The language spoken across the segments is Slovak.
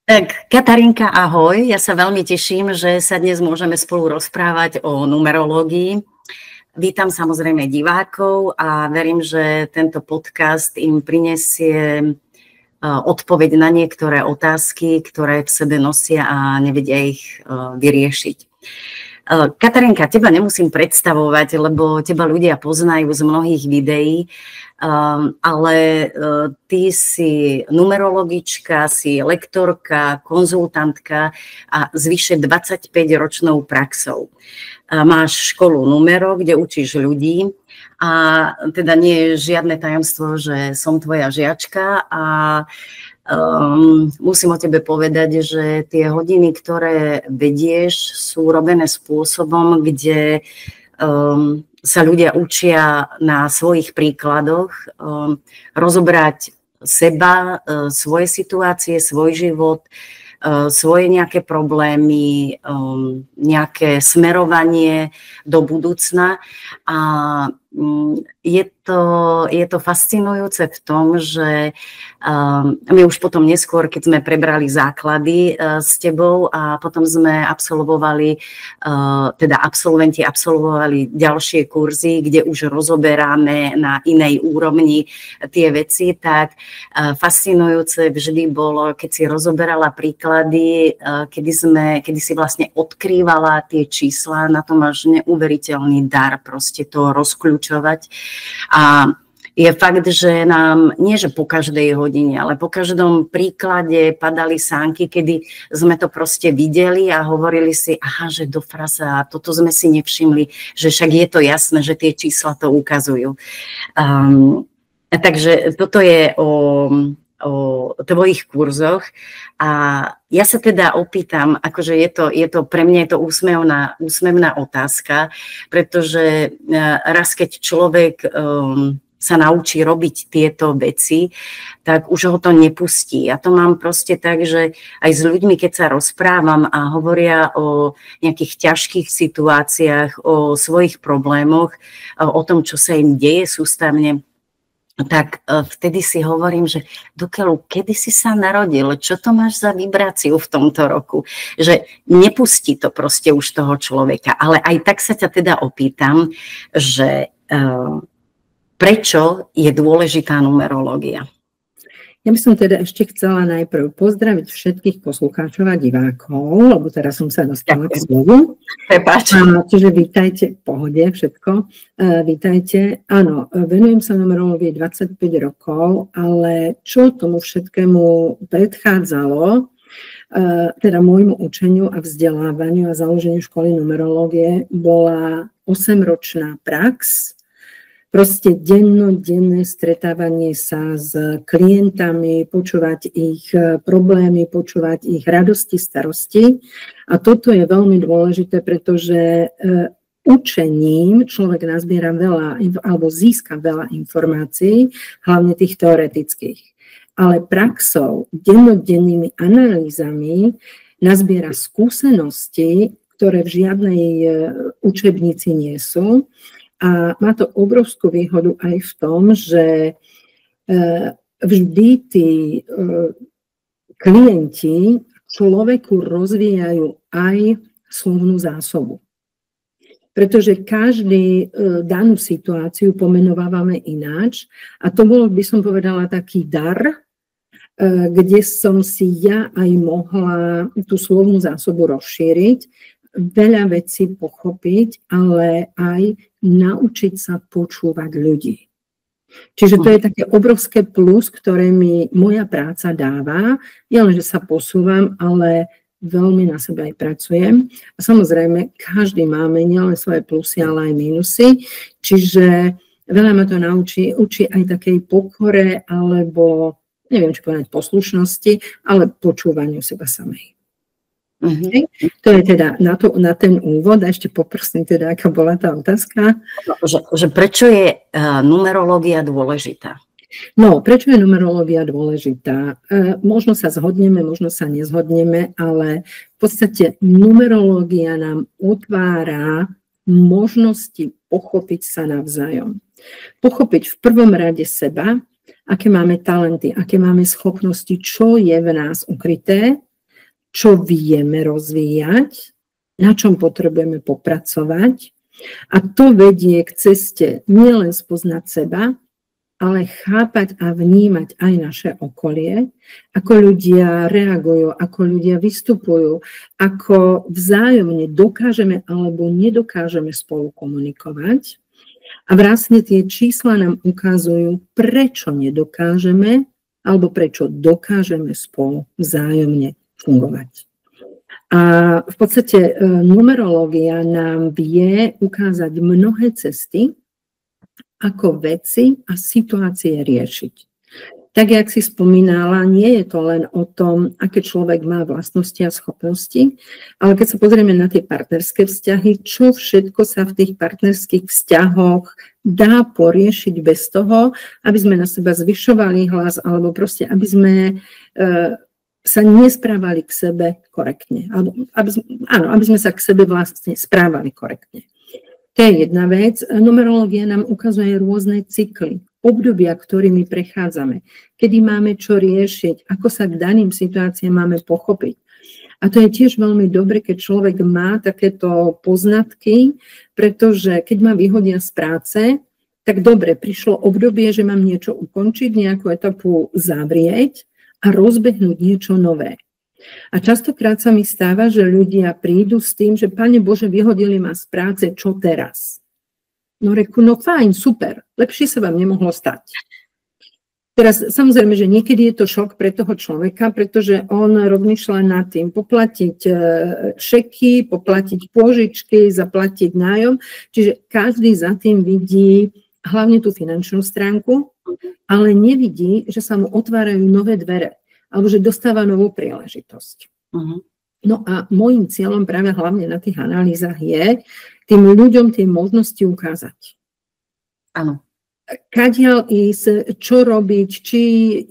Tak, Katarinka, ahoj. Ja sa veľmi teším, že sa dnes môžeme spolu rozprávať o numerológii. Vítam samozrejme divákov a verím, že tento podcast im prinesie odpoveď na niektoré otázky, ktoré v sebe nosia a nevedia ich vyriešiť. Katarinka, teba nemusím predstavovať, lebo teba ľudia poznajú z mnohých videí, ale ty si numerologička, si lektorka, konzultantka a s vyše 25-ročnou praxou. Máš školu numero, kde učíš ľudí a teda nie je žiadne tajomstvo, že som tvoja žiačka a musím o tebe povedať, že tie hodiny, ktoré vedieš, sú robené spôsobom, kde sa ľudia učia na svojich príkladoch rozobrať seba, svoje situácie, svoj život, svoje nejaké problémy, nejaké smerovanie do budúcna a je to fascinujúce v tom, že my už potom neskôr, keď sme prebrali základy s tebou a potom sme absolvovali, teda absolventi absolvovali ďalšie kurzy, kde už rozoberáme na inej úrovni tie veci, tak fascinujúce vždy bolo, keď si rozoberala príklady, kedy si vlastne odkrývala tie čísla, na to máš neuveriteľný dar proste to rozkľúčovať. A je fakt, že nám, nie že po každej hodine, ale po každom príklade padali sánky, kedy sme to proste videli a hovorili si, aha, že do fraza, toto sme si nevšimli, že však je to jasné, že tie čísla to ukazujú. Takže toto je o tvojich kurzoch a ja sa teda opýtam, akože je to pre mňa je to úsmevná otázka, pretože raz keď človek sa naučí robiť tieto veci, tak už ho to nepustí. Ja to mám proste tak, že aj s ľuďmi, keď sa rozprávam a hovoria o nejakých ťažkých situáciách, o svojich problémoch, o tom, čo sa im deje sústavne, tak vtedy si hovorím, že dokeľu, kedy si sa narodil, čo to máš za vibráciu v tomto roku, že nepustí to proste už toho človeka. Ale aj tak sa ťa teda opýtam, že prečo je dôležitá numerológia? Ja by som teda ešte chcela najprv pozdraviť všetkých poslucháčov a divákov, lebo teraz som sa dostala k slovu. Čiže vítajte, v pohode všetko. Vítajte. Áno, venujem sa numerológii 25 rokov, ale čo tomu všetkému predchádzalo, teda môjmu učeniu a vzdelávaniu a založeniu školy numerológie, bola 8-ročná prax. Proste dennodenné stretávanie sa s klientami, počúvať ich problémy, počúvať ich radosti, starosti. A toto je veľmi dôležité, pretože učením človek nazbiera veľa, alebo získa veľa informácií, hlavne tých teoretických. Ale praxou, dennodennými analýzami nazbiera skúsenosti, ktoré v žiadnej učebnici nie sú. A má to obrovskú výhodu aj v tom, že vždy tí klienti človeku rozvíjajú aj slovnú zásobu. Pretože každý danú situáciu pomenovávame ináč a to bol, by som povedala, taký dar, kde som si ja aj mohla tú slovnú zásobu rozšíriť, veľa vecí pochopiť, ale aj naučiť sa počúvať ľudí. Čiže to je také obrovské plus, ktoré mi moja práca dáva. Nie len, že sa posúvam, ale veľmi na sebe aj pracujem. A samozrejme, každý máme nielen svoje plusy, ale aj minusy. Čiže veľa ma to učí aj takej pokore, alebo neviem, čo povedať, poslušnosti, ale počúvaniu seba samej. Okay. To je teda na ten úvod. A ešte poprosím teda, aká bola tá otázka. Že prečo je numerológia dôležitá? No, prečo je numerológia dôležitá? Možno sa zhodneme, možno sa nezhodneme, ale v podstate numerológia nám otvára možnosti pochopiť sa navzájom. Pochopiť v prvom rade seba aké máme talenty, aké máme schopnosti, čo je v nás ukryté, čo vieme rozvíjať, na čom potrebujeme popracovať. A to vedie k ceste nielen spoznať seba, ale chápať a vnímať aj naše okolie, ako ľudia reagujú, ako ľudia vystupujú, ako vzájomne dokážeme alebo nedokážeme spolu komunikovať. A vlastne tie čísla nám ukazujú, prečo nedokážeme alebo prečo dokážeme spolu vzájomne fungovať. A v podstate numerológia nám vie ukázať mnohé cesty, ako veci a situácie riešiť. Tak, jak si spomínala, nie je to len o tom, aké človek má vlastnosti a schopnosti, ale keď sa pozrieme na tie partnerské vzťahy, čo všetko sa v tých partnerských vzťahoch dá poriešiť bez toho, aby sme na seba zvyšovali hlas, alebo proste, aby sme sa nesprávali k sebe korektne. Aby sme sa k sebe vlastne správali korektne. To je jedna vec. Numerológia nám ukazuje rôzne cykly, obdobia, ktorými prechádzame, kedy máme čo riešiť, ako sa k daným situáciám máme pochopiť. A to je tiež veľmi dobre, keď človek má takéto poznatky, pretože keď ma vyhodia z práce, tak dobre, prišlo obdobie, že mám niečo ukončiť, nejakú etapu zavrieť a rozbehnúť niečo nové. A častokrát sa mi stáva, že ľudia prídu s tým, že Pane Bože, vyhodili ma z práce, čo teraz? No reku, no fajn, super, lepšie sa vám nemohlo stať. Teraz samozrejme, že niekedy je to šok pre toho človeka, pretože on rozmýšľa nad tým poplatiť šeky, poplatiť pôžičky, zaplatiť nájom, čiže každý za tým vidí hlavne tú finančnú stránku, ale nevidí, že sa mu otvárajú nové dvere, alebo že dostáva novú príležitosť. No a môjim cieľom práve hlavne na tých analýzach je tým ľuďom tie možnosti ukázať. Áno. Kadiaľ ísť, čo robiť,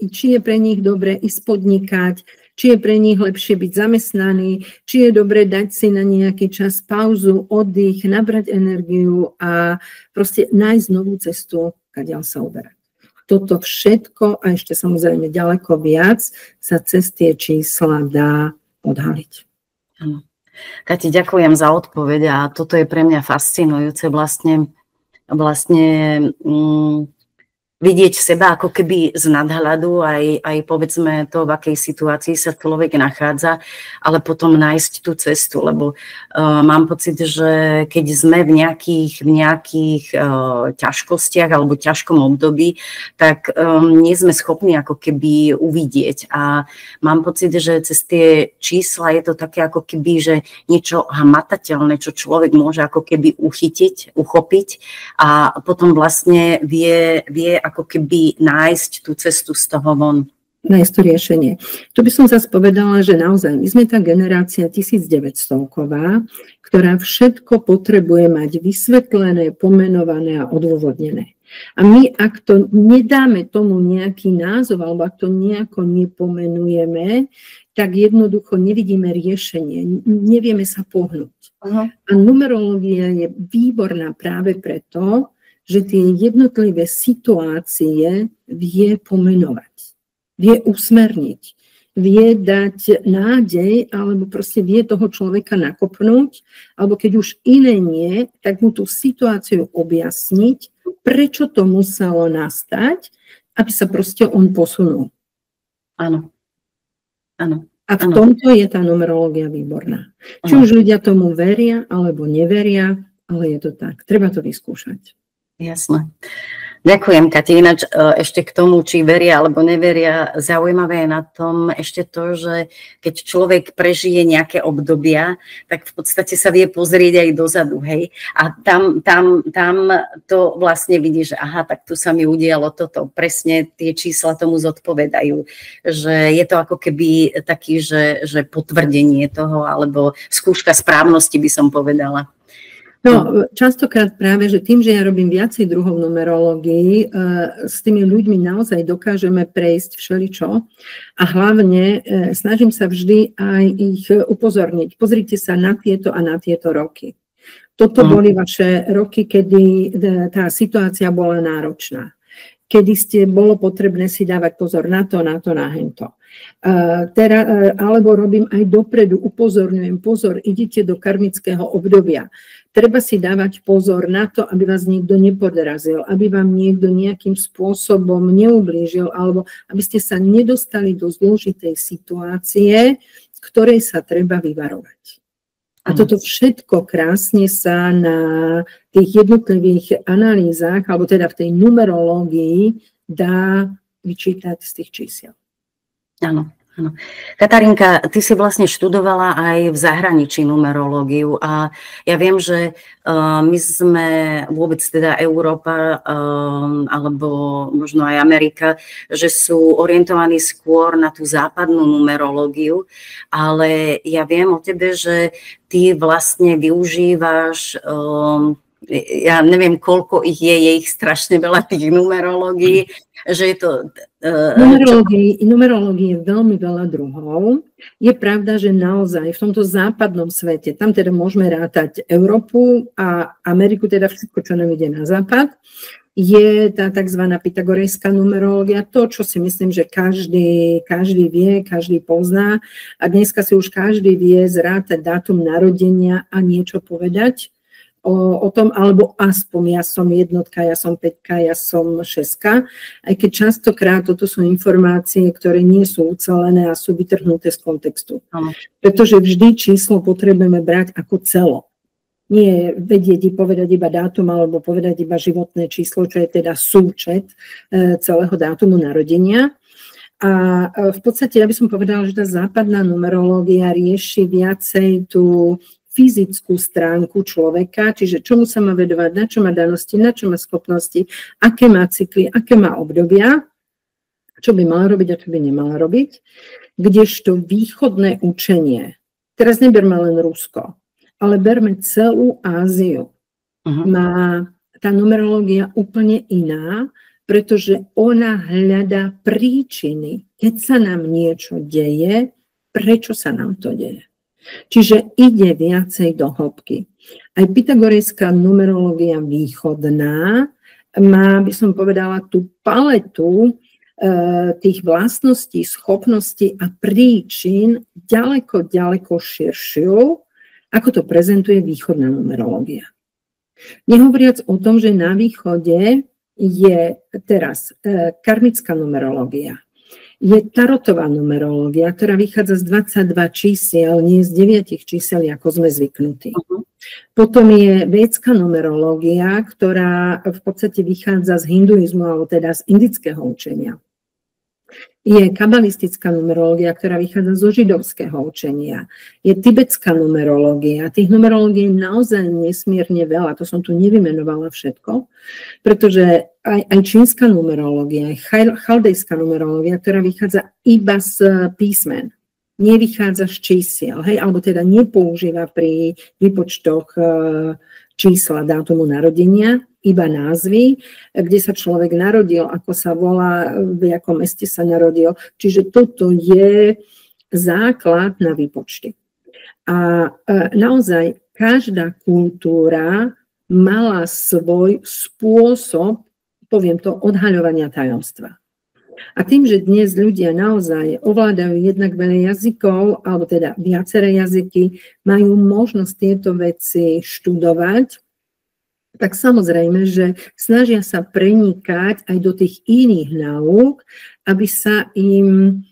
či je pre nich dobre ísť podnikať, či je pre nich lepšie byť zamestnaný, či je dobre dať si na nejaký čas pauzu, oddych, nabrať energiu a proste nájsť novú cestu, kadiaľ sa uberať. Toto všetko a ešte samozrejme ďaleko viac sa cez tie čísla dá odhaliť. Kati, ďakujem za odpoveď a toto je pre mňa fascinujúce vlastne vidieť seba ako keby z nadhľadu, aj povedzme to, v akej situácii sa človek nachádza, ale potom nájsť tú cestu, lebo mám pocit, že keď sme v nejakých ťažkostiach alebo ťažkom období, tak nie sme schopní ako keby uvidieť. A mám pocit, že cez tie čísla je to také ako keby, že niečo hmatateľné, čo človek môže ako keby uchytiť, uchopiť a potom vlastne vie ako keby nájsť tú cestu z toho von. Nájsť to riešenie. Tu by som zase povedala, že naozaj my sme tá generácia 1900-ková, ktorá všetko potrebuje mať vysvetlené, pomenované a odôvodnené. A my, ak to nedáme tomu nejaký názov, alebo ak to nejako nepomenujeme, tak jednoducho nevidíme riešenie, nevieme sa pohnúť. A numerológia je výborná práve preto, že tie jednotlivé situácie vie pomenovať, vie usmerniť, vie dať nádej, alebo proste vie toho človeka nakopnúť, alebo keď už iné nie, tak mu tú situáciu objasniť, prečo to muselo nastať, aby sa proste on posunul. Áno. A v tomto je tá numerológia výborná. Či už ľudia tomu veria, alebo neveria, ale je to tak. Treba to vyskúšať. Jasné. Ďakujem, Kati. Ináč ešte k tomu, či veria alebo neveria, zaujímavé je na tom ešte to, že keď človek prežije nejaké obdobia, tak v podstate sa vie pozrieť aj dozadu, hej. A tam to vlastne vidí, že aha, tak tu sa mi udialo toto. Presne tie čísla tomu zodpovedajú. Že je to ako keby taký, že potvrdenie toho, alebo skúška správnosti by som povedala. No, častokrát práve, že tým, že ja robím viacej druhov numerológií, s tými ľuďmi naozaj dokážeme prejsť všeličo a hlavne snažím sa vždy aj ich upozorniť. Pozrite sa na tieto a na tieto roky. Toto boli vaše roky, kedy tá situácia bola náročná. kedy bolo potrebné si dávať pozor na to, na hento. Alebo robím aj dopredu, upozorňujem, pozor, idete do karmického obdobia. Treba si dávať pozor na to, aby vás niekto nepodrazil, aby vám niekto nejakým spôsobom neublížil, alebo aby ste sa nedostali do zložitej situácie, ktorej sa treba vyvarovať. A toto všetko krásne sa na tých jednotlivých analýzach, alebo teda v tej numerológii dá vyčítať z tých čísiel. Áno. Áno. Katarínka, ty si vlastne študovala aj v zahraničí numerológiu a ja viem, že my sme vôbec teda Európa alebo možno aj Amerika, že sú orientovaní skôr na tú západnú numerológiu, ale ja viem o tebe, že ty vlastne využívaš ja neviem, koľko ich je ich strašne veľa tých numerológií, že je to... Numerológie je veľmi veľa druhov. Je pravda, že naozaj v tomto západnom svete, tam teda môžeme rátať Európu a Ameriku, teda všetko, čo nám ide na západ, je tá tzv. Pythagorejská numerológia, to, čo si myslím, že každý vie, každý pozná a dneska si už každý vie zrátať dátum narodenia a niečo povedať o tom, alebo aspoň ja som jednotka, ja som päťka, ja som šestka, aj keď častokrát toto sú informácie, ktoré nie sú ucelené a sú vytrhnuté z kontextu. Pretože vždy číslo potrebujeme brať ako celo. Nie vedieť povedať iba dátum alebo povedať iba životné číslo, čo je teda súčet celého dátumu narodenia. A v podstate ja by som povedala, že tá západná numerológia rieši viacej tú fyzickú stránku človeka, čiže čomu sa má vedovať, na čo má danosti, na čo má schopnosti, aké má cykly, aké má obdobia, čo by mala robiť a čo by nemala robiť. Kdežto východné učenie, teraz neberme len Rusko, ale berme celú Áziu, má tá numerológia úplne iná, pretože ona hľadá príčiny, keď sa nám niečo deje, prečo sa nám to deje. Čiže ide viacej do hĺbky. Aj pythagorejská numerológia východná má, by som povedala, tú paletu tých vlastností, schopností a príčin ďaleko, ďaleko širšiu, ako to prezentuje východná numerológia. Nehovoriac o tom, že na východe je teraz karmická numerológia. Je tarotová numerológia, ktorá vychádza z 22 čísiel, nie z 9 čísel, ako sme zvyknutí. Potom je védská numerológia, ktorá v podstate vychádza z hinduizmu, alebo teda z indického učenia. Je kabalistická numerológia, ktorá vychádza zo židovského učenia. Je tibetská numerológia. Tých numerológií je naozaj nesmierne veľa. To som tu nevymenovala všetko, pretože aj čínska numerológia, aj chaldejská numerológia, ktorá vychádza iba z písmen. Nevychádza z čísiel, hej, alebo teda nepoužíva pri výpočtoch čísla dátumu narodenia, iba názvy, kde sa človek narodil, ako sa volá, v akom meste sa narodil. Čiže toto je základ na výpočty. A naozaj každá kultúra mala svoj spôsob, poviem to, odhaľovania tajomstva. A tým, že dnes ľudia naozaj ovládajú jednak veľa jazykov, alebo teda viaceré jazyky, majú možnosť tieto veci študovať, tak samozrejme, že snažia sa prenikať aj do tých iných náuk, aby sa im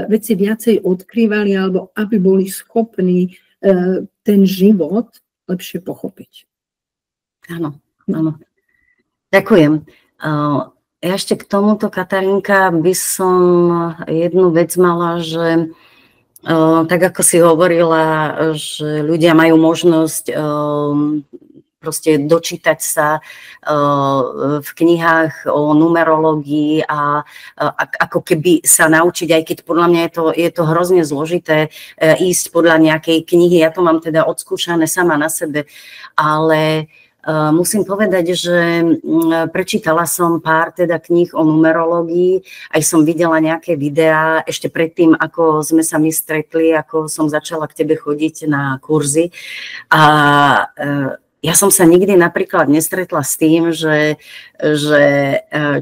veci viacej odkrývali, alebo aby boli schopní ten život lepšie pochopiť. Áno, áno. Ďakujem. Ešte k tomuto, Katarínka, by som jednu vec mala, že tak ako si hovorila, že ľudia majú možnosť proste dočítať sa v knihách o numerológii a ako keby sa naučiť, aj keď podľa mňa je to hrozne zložité ísť podľa nejakej knihy. Ja to mám teda odskúšané sama na sebe, ale musím povedať, že prečítala som pár teda kníh o numerológii, aj som videla nejaké videá ešte predtým, ako sme sa my stretli, ako som začala k tebe chodiť na kurzy. A Ja som sa nikdy napríklad nestretla s tým, že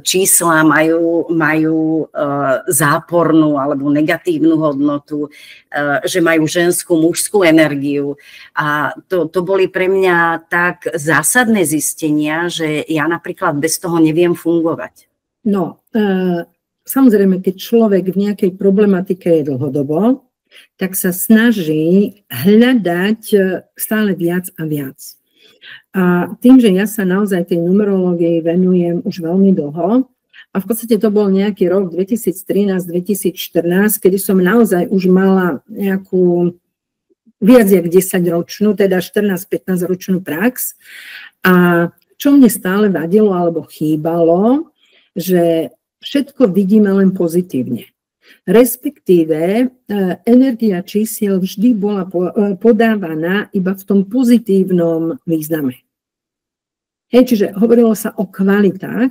čísla majú zápornú alebo negatívnu hodnotu, že majú ženskú, mužskú energiu. A to boli pre mňa tak zásadné zistenia, že ja napríklad bez toho neviem fungovať. No, samozrejme, keď človek v nejakej problematike je dlhodobo, tak sa snaží hľadať stále viac a viac. A tým, že ja sa naozaj tej numerológii venujem už veľmi dlho, a v podstate to bol nejaký rok 2013-2014, kedy som naozaj už mala nejakú viac jak 10-ročnú, teda 14-15 ročnú prax. A čo mne stále vadilo alebo chýbalo, že všetko vidíme len pozitívne. Respektíve energia čísiel vždy bola podávaná iba v tom pozitívnom význame. Čiže hovorilo sa o kvalitách,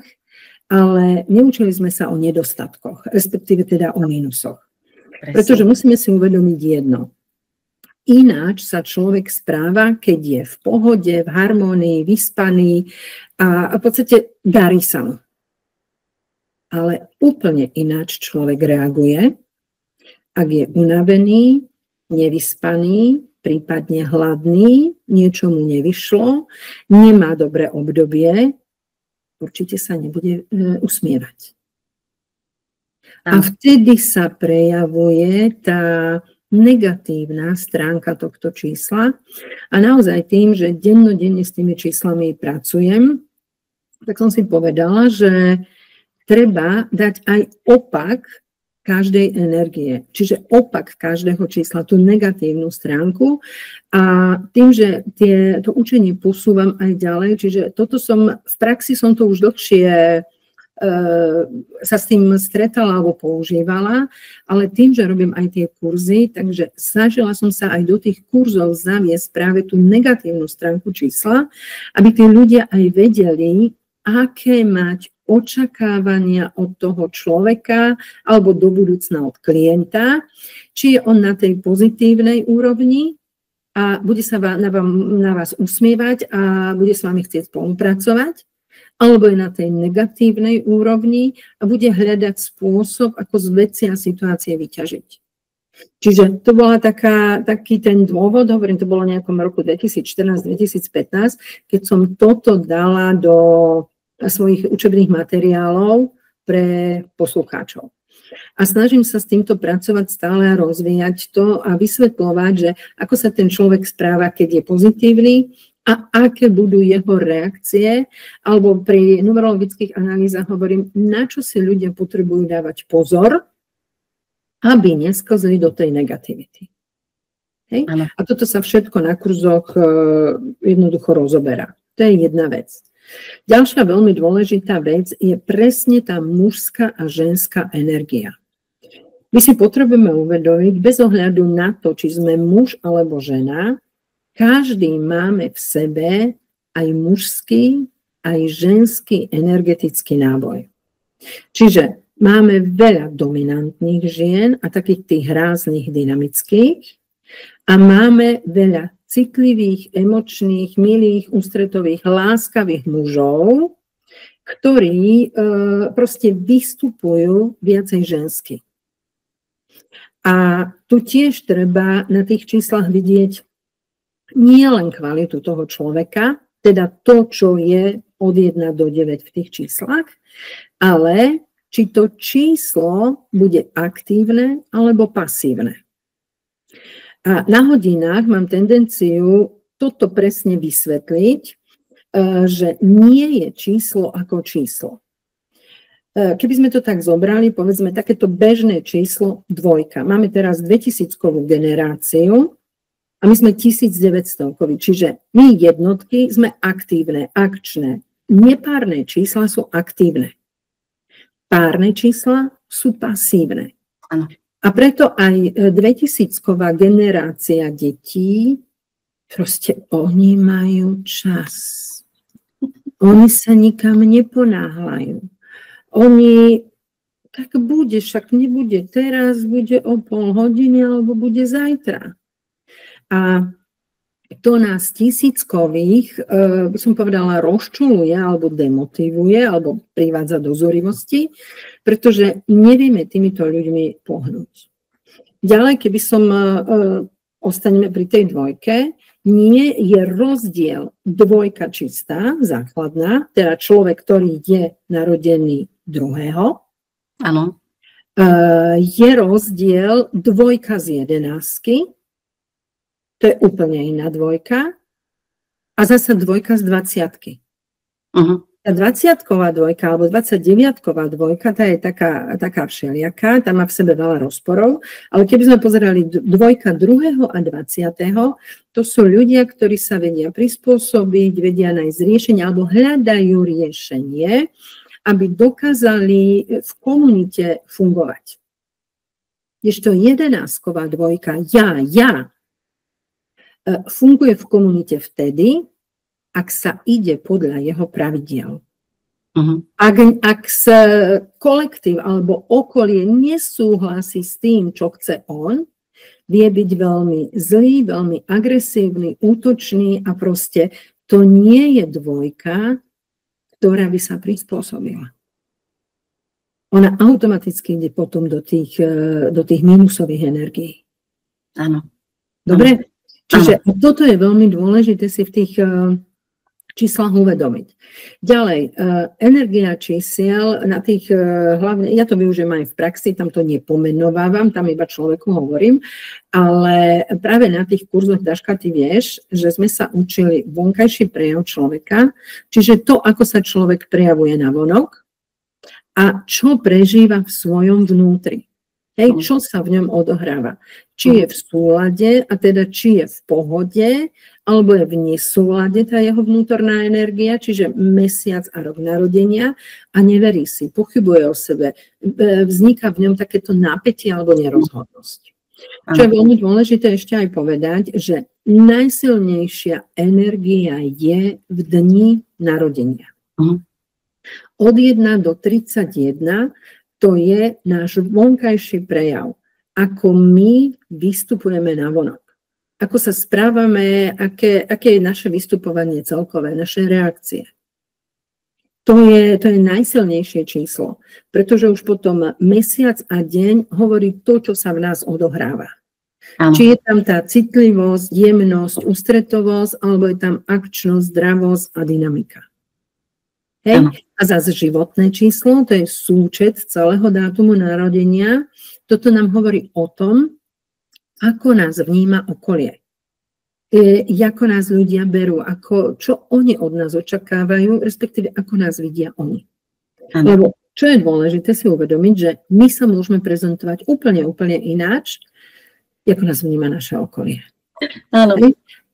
ale neučili sme sa o nedostatkoch, respektíve teda o mínusoch. Pretože musíme si uvedomiť jedno. Ináč sa človek správa, keď je v pohode, v harmónii, vyspaný a v podstate darí sa mu. Ale úplne ináč človek reaguje, ak je unavený, nevyspaný, prípadne hladný, niečo mu nevyšlo, nemá dobré obdobie, určite sa nebude usmievať. A vtedy sa prejavuje tá negatívna stránka tohto čísla a naozaj tým, že dennodenne s tými číslami pracujem, tak som si povedala, že treba dať aj opak každej energie, čiže opak každého čísla, tú negatívnu stránku a tým, že to učenie posúvam aj ďalej, čiže v praxi som to už dlhšie sa s tým stretala alebo používala, ale tým, že robím aj tie kurzy, takže snažila som sa aj do tých kurzov zaviesť práve tú negatívnu stránku čísla, aby tí ľudia aj vedeli, aké mať očakávania od toho človeka alebo do budúcna od klienta, či je on na tej pozitívnej úrovni a bude sa na vás usmievať a bude s vami chcieť spolupracovať, alebo je na tej negatívnej úrovni a bude hľadať spôsob, ako z veci a situácie vyťažiť. Čiže to bola taký ten dôvod, hovorím, to bolo v nejakom roku 2014-2015, keď som toto dala do svojich učebných materiálov pre poslucháčov. A snažím sa s týmto pracovať stále a rozvíjať to a vysvetľovať, že ako sa ten človek správa, keď je pozitívny a aké budú jeho reakcie, alebo pri numerologických analýzach hovorím, na čo si ľudia potrebujú dávať pozor, aby nesklzli do tej negativity. Hej? A toto sa všetko na kurzoch jednoducho rozoberá. To je jedna vec. Ďalšia veľmi dôležitá vec je presne tá mužská a ženská energia. My si potrebujeme uvedomiť, bez ohľadu na to, či sme muž alebo žena, každý máme v sebe aj mužský, aj ženský energetický náboj. Čiže máme veľa dominantných žien a takých tých ráznych dynamických a máme veľa citlivých, emočných, milých, ústretových, láskavých mužov, ktorí proste vystupujú viacej žensky. A tu tiež treba na tých číslach vidieť nie len kvalitu toho človeka, teda to, čo je od 1 do 9 v tých číslach, ale či to číslo bude aktívne alebo pasívne. A na hodinách mám tendenciu toto presne vysvetliť, že nie je číslo ako číslo. Keby sme to tak zobrali, povedzme takéto bežné číslo 2. Máme teraz 2000-kovú generáciu a my sme 1900-koví, čiže my jednotky sme aktívne, akčné. Nepárne čísla sú aktívne. Párne čísla sú pasívne. Áno. A preto aj 2000-ková generácia detí, proste oni majú čas. Oni sa nikam neponáhľajú. Oni, tak bude, však nebude teraz, bude o pol hodiny, alebo bude zajtra. A to nás tisíckových, by som povedala, rozčuluje alebo demotivuje, alebo privádza do zúrivosti, pretože nevieme týmito ľuďmi pohnúť. Ďalej, keby som, ostaneme pri tej dvojke, nie je rozdiel dvojka čistá, základná, teda človek, ktorý je narodený druhého. Áno. Je rozdiel dvojka z 11. To je úplne iná dvojka. A zasa dvojka z 20. Tá 20-ková dvojka alebo 29-ková dvojka, tá je taká všelijaká, tá má v sebe veľa rozporov, ale keby sme pozerali dvojka 2. a 20., to sú ľudia, ktorí sa vedia prispôsobiť, vedia nájsť riešenie alebo hľadajú riešenie, aby dokázali v komunite fungovať. Kdežto 11-ková dvojka, ja, funguje v komunite vtedy, ak sa ide podľa jeho pravidiel. Ak sa kolektív alebo okolie nesúhlasí s tým, čo chce on, vie byť veľmi zlý, veľmi agresívny, útočný a proste to nie je dvojka, ktorá by sa prispôsobila. Ona automaticky ide potom do tých minusových energií. Áno. Dobre? Čiže toto je veľmi dôležité si v tých číslach uvedomiť. Ďalej, energia čísiel na tých hlavne, ja to využijem aj v praxi, tam to nepomenovávam, tam iba človeku hovorím, ale práve na tých kurzoch, Daška, ty vieš, že sme sa učili vonkajší prejav človeka, čiže to, ako sa človek prejavuje navonok a čo prežíva v svojom vnútri. Hej, čo sa v ňom odohráva. Či je v súlade, a teda či je v pohode, alebo je v nesúlade tá jeho vnútorná energia, čiže mesiac a rok narodenia a neverí si, pochybuje o sebe, vzniká v ňom takéto napätie alebo nerozhodnosť. Čo je veľmi dôležité ešte aj povedať, že najsilnejšia energia je v dni narodenia. Od 1 do 31 to je náš vonkajší prejav, ako my vystupujeme navonok. Ako sa správame, aké je naše vystupovanie celkové, naše reakcie. To je najsilnejšie číslo, pretože už potom mesiac a deň hovorí to, čo sa v nás odohráva. Ano. Či je tam tá citlivosť, jemnosť, ústretovosť, alebo je tam akčnosť, zdravosť a dynamika. Hej? A zase životné číslo, to je súčet celého dátumu narodenia. Toto nám hovorí o tom, ako nás vníma okolie. Ako nás ľudia berú, čo oni od nás očakávajú, respektíve ako nás vidia oni. Ano. Lebo čo je dôležité si uvedomiť, že my sa môžeme prezentovať úplne ináč, ako nás vníma naše okolie. Ano.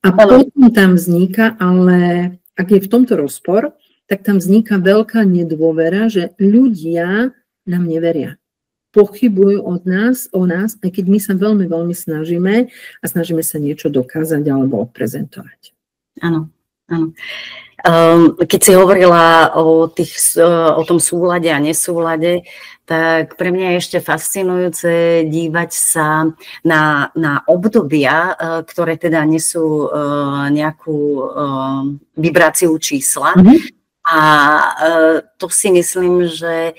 A potom tam vzniká, ale ak je v tomto rozpor, tak tam vzniká veľká nedôvera, že ľudia nám neveria. Pochybujú o nás, aj keď my sa veľmi snažíme a snažíme sa niečo dokázať alebo prezentovať. Áno. Keď si hovorila o tom súlade a nesúlade, tak pre mňa je ešte fascinujúce dívať sa na obdobia, ktoré teda nesú nejakú vibráciu čísla. A to si myslím, že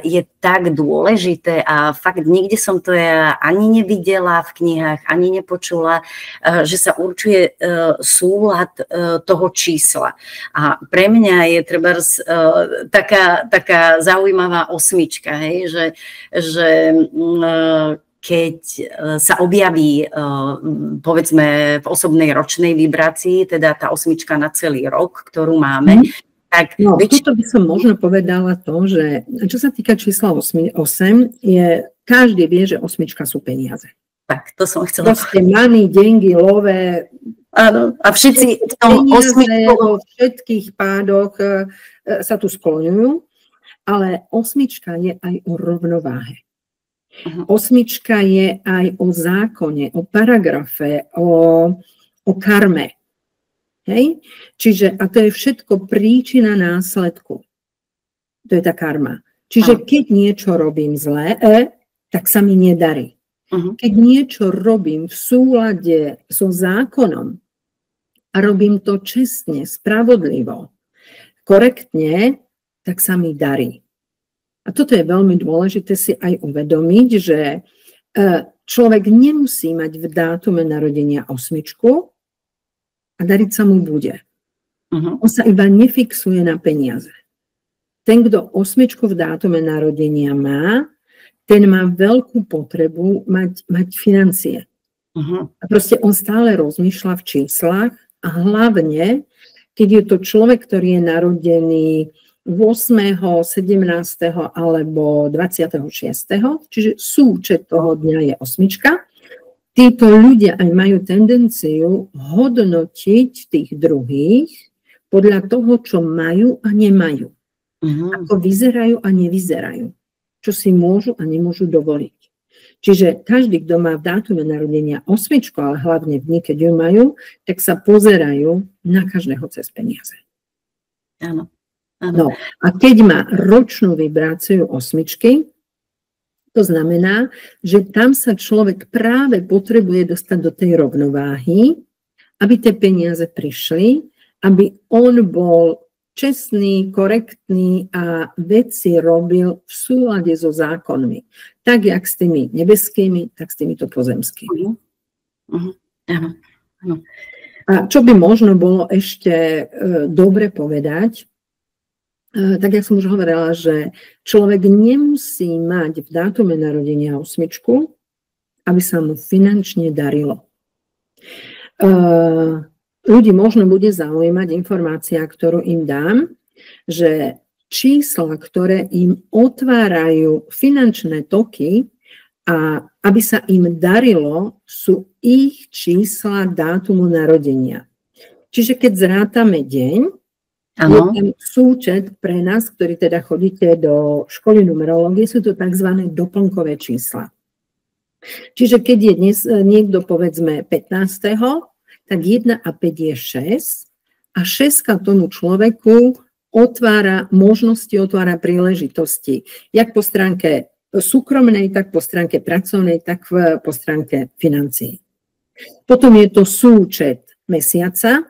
je tak dôležité a fakt nikde som to ja ani nevidela v knihách, ani nepočula, že sa určuje súlad toho čísla. A pre mňa je trebárs taká zaujímavá osmička, hej, že keď sa objaví, povedzme, v osobnej ročnej vibrácii, teda tá osmička na celý rok, ktorú máme, tak toto by som možno povedala to, že čo sa týka čísla 8, každý vie, že osmička sú peniaze. Tak, to som chcela. Proste money, dengy, love. Áno, a všetci v tom osmičku vo všetkých pádoch sa tu skloňujú, ale osmička je aj o rovnováhe. Osmička je aj o zákone, o paragrafe, o karme. Hej? Čiže, a to je všetko príčina následku. To je tá karma. Čiže keď niečo robím zlé, tak sa mi nedarí. Keď niečo robím v súlade so zákonom, a robím to čestne, spravodlivo, korektne, tak sa mi darí. A toto je veľmi dôležité si aj uvedomiť, že človek nemusí mať v dátume narodenia 8 a dariť sa mu bude. On sa iba nefixuje na peniaze. Ten, kto 8 v dátume narodenia má, ten má veľkú potrebu mať financie. A proste on stále rozmýšľa v číslach a hlavne, keď je to človek, ktorý je narodený 8., 17. alebo 26., čiže súčet toho dňa je 8. Títo ľudia aj majú tendenciu hodnotiť tých druhých podľa toho, čo majú a nemajú. Ako vyzerajú a nevyzerajú. Čo si môžu a nemôžu dovoliť. Čiže každý, kto má v dátume narodenia 8, ale hlavne v dni, keď ju majú, tak sa pozerajú na každého cez peniaze. Áno. No, a keď má ročnú vibráciu 8, to znamená, že tam sa človek práve potrebuje dostať do tej rovnováhy, aby tie peniaze prišli, aby on bol čestný, korektný a veci robil v súlade so zákonmi. Tak, jak s tými nebeskými, tak s týmito pozemskými. A čo by možno bolo ešte dobre povedať, tak jak som už hovorila, že človek nemusí mať v dátume narodenia 8, aby sa mu finančne darilo. Ľudí možno bude zaujímať informácia, ktorú im dám, že čísla, ktoré im otvárajú finančné toky a aby sa im darilo, sú ich čísla dátumu narodenia. Čiže keď zrátame deň, je tam súčet pre nás, ktorí teda chodíte do školy numerológie, sú to tzv. Doplnkové čísla. Čiže keď je dnes niekto povedzme 15., tak 1 a 5 je 6 a 6 tomu človeku otvára možnosti, otvára príležitosti. Jak po stránke súkromnej, tak po stránke pracovnej, tak po stránke financií. Potom je to súčet mesiaca.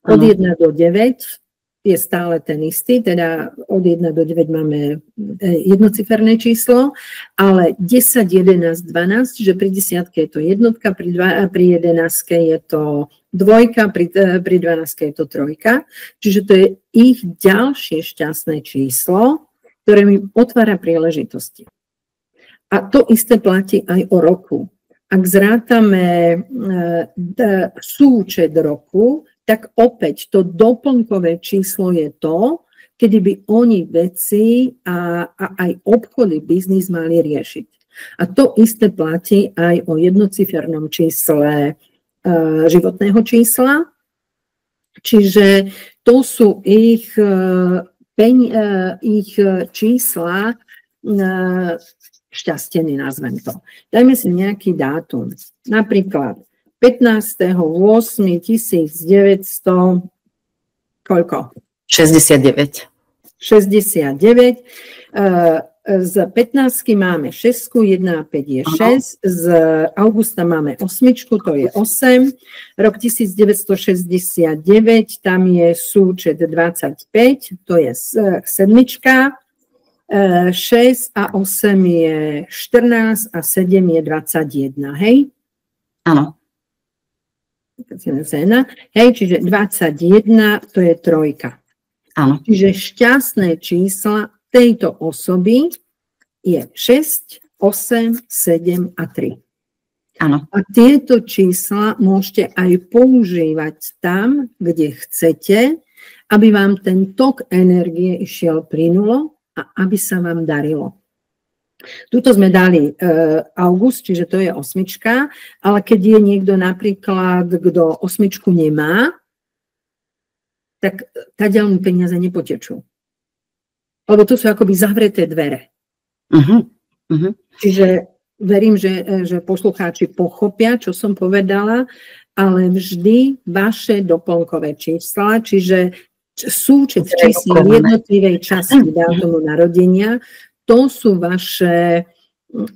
Od 1 do 9 je stále ten istý, teda od 1 do 9 máme jednociferné číslo, ale 10, 11, 12, čiže pri 10 je to jednotka, pri 11 je to dvojka, pri 12 je to trojka, čiže to je ich ďalšie šťastné číslo, ktoré mi otvára príležitosti. A to isté platí aj o roku. Ak zrátame súčet roku, tak opäť to doplnkové číslo je to, kedy by oni veci a aj obchody, biznis mali riešiť. A to isté platí aj o jednocifernom čísle životného čísla, čiže to sú ich čísla šťastení, nazvem to. Dajme si nejaký dátum, napríklad 15.8.1900, koľko? 69. 69. Z 15 máme 6, 1 a 5 je 6, z augusta máme 8, to je 8, rok 1969, tam je súčet 25, to je 7, 6 a 8 je 14 a 7 je 21, hej? Áno. Hej, čiže 21 to je trojka. Áno. Čiže šťastné čísla tejto osoby je 6, 8, 7 a 3. Áno. A tieto čísla môžete aj používať tam, kde chcete, aby vám ten tok energie išiel plynulo a aby sa vám darilo. Tuto sme dali august, čiže to je 8, ale keď je niekto napríklad, kto 8 nemá, tak tá ďalšie peniaze nepotečú. Lebo to sú akoby zavreté dvere. Čiže verím, že poslucháči pochopia, čo som povedala, ale vždy vaše doplnkové čísla, čiže súčet čísel jednotlivej časti dátumu narodenia, to sú vaše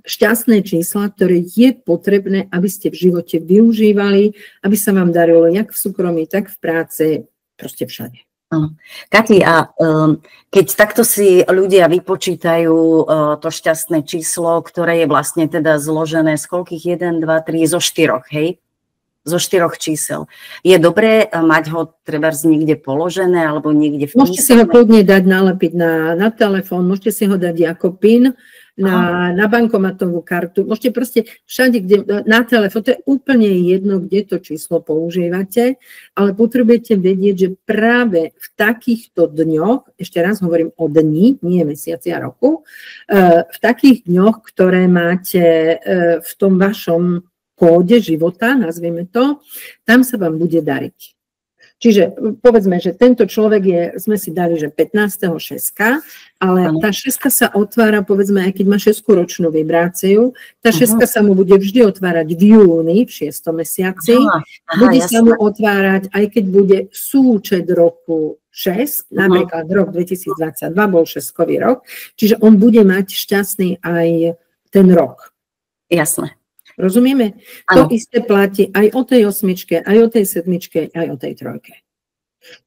šťastné čísla, ktoré je potrebné, aby ste v živote využívali, aby sa vám darilo jak v súkromí, tak v práci, proste všade. Kati, a keď takto si ľudia vypočítajú to šťastné číslo, ktoré je vlastne teda zložené z koľkých? 1, 2, 3, zo 4, hej? Zo 4 čísel. Je dobré mať ho trebárs niekde položené alebo niekde v písme? Môžete si ho kľudne dať nalepiť na telefón, môžete si ho dať ako PIN na bankomatovú kartu, môžete proste všade, kde na telefón, to je úplne jedno, kde to číslo používate, ale potrebujete vedieť, že práve v takýchto dňoch, ešte raz hovorím o dni, nie mesiaci a roku, v takých dňoch, ktoré máte v tom vašom kóde života, nazvime to, tam sa vám bude dariť. Čiže povedzme, že tento človek je, sme si dali, že 15.6., ale tá šeska sa otvára, povedzme, aj keď má 6-ročnú vibráciu, tá šeska sa mu bude vždy otvárať v júni, v 6. mesiaci, bude sa mu otvárať, aj keď bude súčet roku 6, napríklad rok 2022 bol šeskový rok, čiže on bude mať šťastný aj ten rok. Jasné. Rozumieme? To isté platí aj o tej 8, aj o tej 7, aj o tej 3.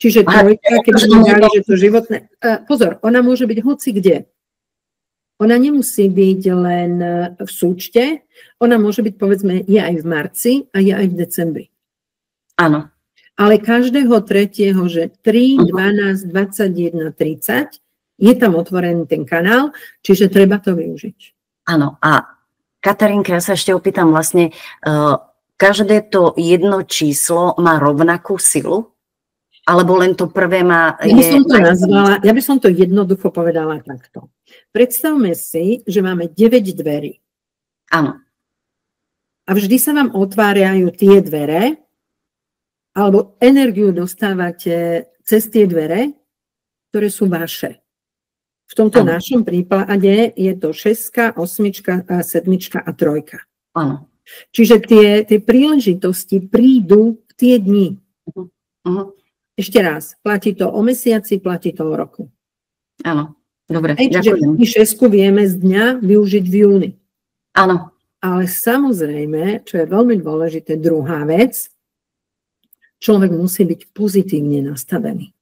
Čiže trojka, keď sme dali, že to životné... Pozor, ona môže byť hoci kde. Ona nemusí byť len v súčte, ona môže byť, povedzme, je aj v marci a je aj v decembri. Áno. Ale každého tretieho, že 3, 12, 21, 30, je tam otvorený ten kanál, čiže treba to využiť. Áno, a Katarínka, ja sa ešte opýtam vlastne, každé to jedno číslo má rovnakú silu? Alebo len to prvé má... Ja by som to jednoducho povedala takto. Predstavme si, že máme 9 dverí. Áno. A vždy sa vám otvárajú tie dvere, alebo energiu dostávate cez tie dvere, ktoré sú vaše. V tomto našom prípade je to 6, 8, 7 a 3. Áno. Čiže tie príležitosti prídu v tie dni. Ešte raz, platí to o mesiaci, platí to o roku. Áno, dobre, čiže my 6 vieme z dňa využiť v júni. Áno. Ale samozrejme, čo je veľmi dôležité, druhá vec, človek musí byť pozitívne nastavený.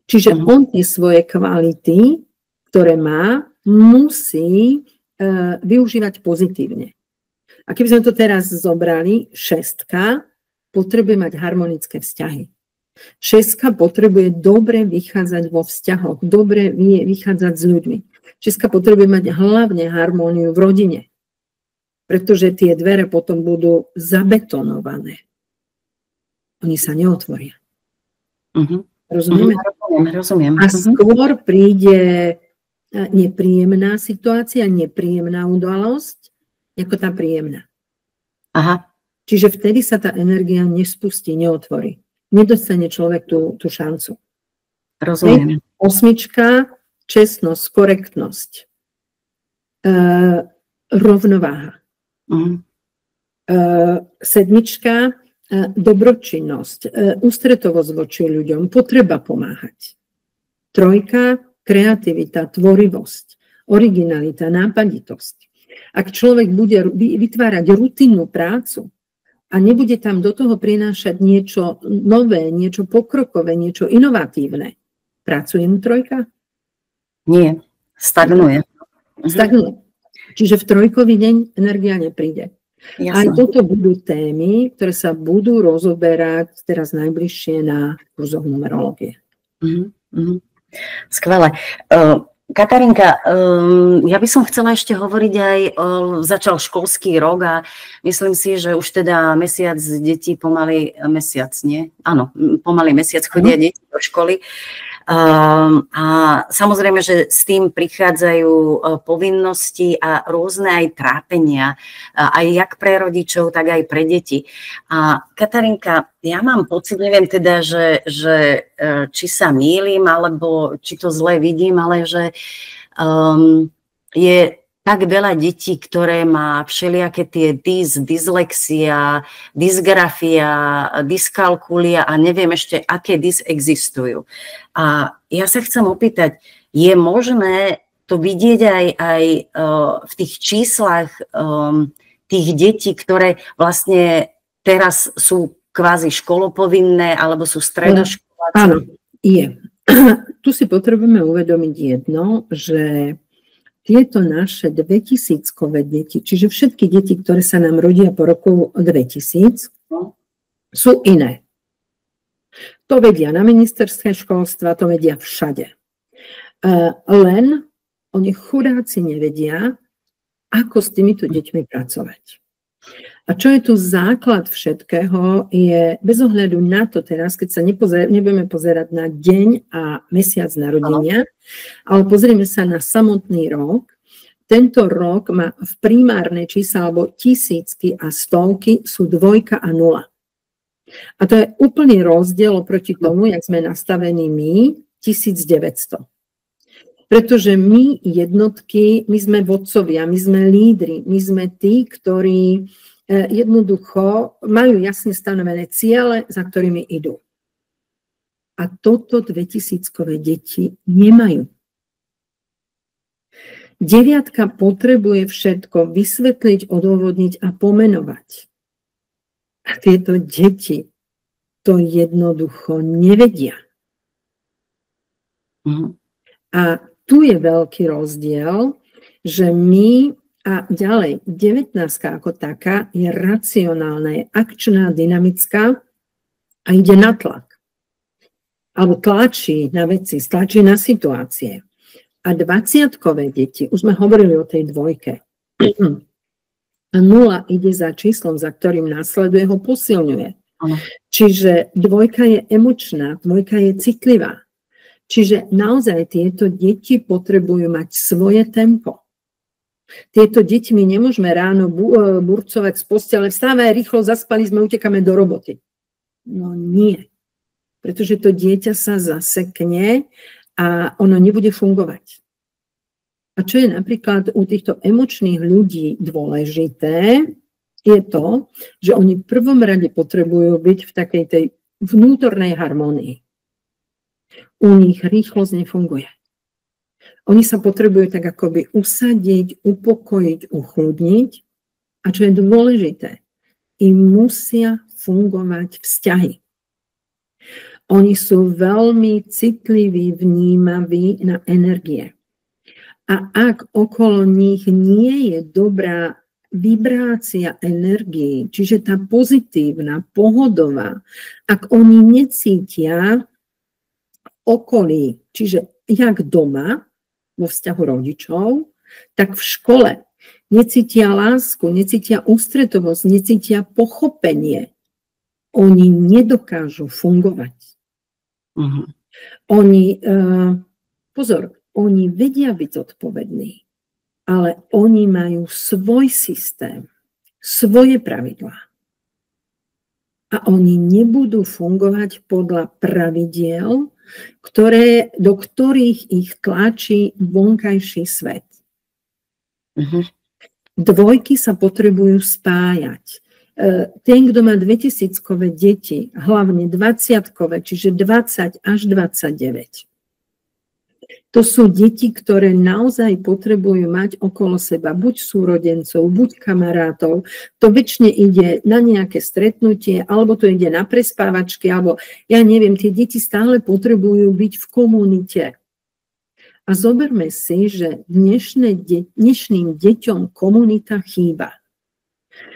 Čiže on tie svoje kvality, ktoré má, musí využívať pozitívne. A keby sme to teraz zobrali, 6 potrebuje mať harmonické vzťahy. 6 potrebuje dobre vychádzať vo vzťahoch, dobre vychádzať s ľuďmi. 6 potrebuje mať hlavne harmóniu v rodine, pretože tie dvere potom budú zabetonované. Oni sa neotvoria. Rozumieme? Rozumiem. A skôr príde nepríjemná situácia, nepríjemná udalosť, ako tá príjemná. Aha. Čiže vtedy sa tá energia nespustí, neotvorí. Nedostane človek tú šancu. Rozumiem. 8, čestnosť, korektnosť, rovnováha. 7, dobročinnosť, ústretovosť voči ľuďom, potreba pomáhať. 3, kreativita, tvorivosť, originalita, nápaditosť. Ak človek bude vytvárať rutinnú prácu a nebude tam do toho prinášať niečo nové, niečo pokrokové, niečo inovatívne, pracuje mu 3? Nie, stagnuje. Stagnuje. Čiže v 3-kový deň energia nepríde. Jasne. Aj toto budú témy, ktoré sa budú rozoberať teraz najbližšie na kurzoch numerológie. Skvelé. Katarínka, ja by som chcela ešte hovoriť aj, začal školský rok a myslím si, že už teda mesiac detí pomaly mesiac, nie? Áno, pomaly mesiac chodia deti do školy. A samozrejme, že s tým prichádzajú povinnosti a rôzne aj trápenia, aj jak pre rodičov, tak aj pre deti. A Katarínka, ja mám pocit, neviem teda, že či sa mýlim, alebo či to zle vidím, ale že je tak veľa detí, ktoré má všelijaké tie dyslexia, dysgrafia, dyskalkulia a neviem ešte, aké existujú. A ja sa chcem opýtať, je možné to vidieť aj v tých číslach tých detí, ktoré vlastne teraz sú kvázi školopovinné alebo sú stredoškoláci. Áno, je. Tu si potrebujeme uvedomiť jedno, že tieto naše 2000-kové deti, čiže všetky deti, ktoré sa nám rodia po roku 2000, sú iné. To vedia na ministerstve školstva, to vedia všade. Len oni chudáci nevedia, ako s týmito deťmi pracovať. A čo je tu základ všetkého, je bez ohľadu na to teraz, keď sa nebudeme pozerať na deň a mesiac narodenia, ale pozrieme sa na samotný rok. Tento rok má v primárne čísla, alebo tisícky a stovky sú 2 a 0. A to je úplný rozdiel oproti tomu, jak sme nastavení my, 1900. Pretože my jednotky, my sme vodcovia, my sme lídri, my sme tí, ktorí jednoducho majú jasne stanovené ciele, za ktorými idú. A toto 2000-kové deti nemajú. 9 potrebuje všetko vysvetliť, odôvodniť a pomenovať. A tieto deti to jednoducho nevedia. A tu je veľký rozdiel, že my a ďalej, 19 ako taká je racionálna, je akčná, dynamická a ide na tlak. Alebo tlačí na veci, tlačí na situácie. A 20-kové deti, už sme hovorili o tej 2. A 0 ide za číslom, za ktorým následuje, ho posilňuje. Čiže 2 je emočná, 2 je citlivá. Čiže naozaj tieto deti potrebujú mať svoje tempo. Tieto deti my nemôžeme ráno burcovať z postele, vstávaj rýchlo, zaspali sme, utekáme do roboty. No nie. Pretože to dieťa sa zasekne a ono nebude fungovať. A čo je napríklad u týchto emočných ľudí dôležité, je to, že oni v prvom rade potrebujú byť v takej tej vnútornej harmonii. U nich rýchlosť nefunguje. Oni sa potrebujú tak akoby usadiť, upokojiť, uchľudniť. A čo je dôležité, im musia fungovať vzťahy. Oni sú veľmi citliví, vnímaví na energie. A ak okolo nich nie je dobrá vibrácia energií, čiže tá pozitívna, pohodová, ak oni necítia okolí, čiže jak doma, vo vzťahu rodičov, tak v škole necítia lásku, necítia ústretovosť, necítia pochopenie. Oni nedokážu fungovať. Oni, pozor, oni vedia byť zodpovední, ale oni majú svoj systém, svoje pravidlá. A oni nebudú fungovať podľa pravidiel, do ktorých ich tlačí vonkajší svet. 2 sa potrebujú spájať. Ten, kto má 2000-kové deti, hlavne 20-kové, čiže 20 až 29. To sú deti, ktoré naozaj potrebujú mať okolo seba buď súrodencov, buď kamarátov. To väčšine ide na nejaké stretnutie, alebo to ide na prespávačky, alebo ja neviem, tie deti stále potrebujú byť v komunite. A zoberme si, že dnešným deťom komunita chýba.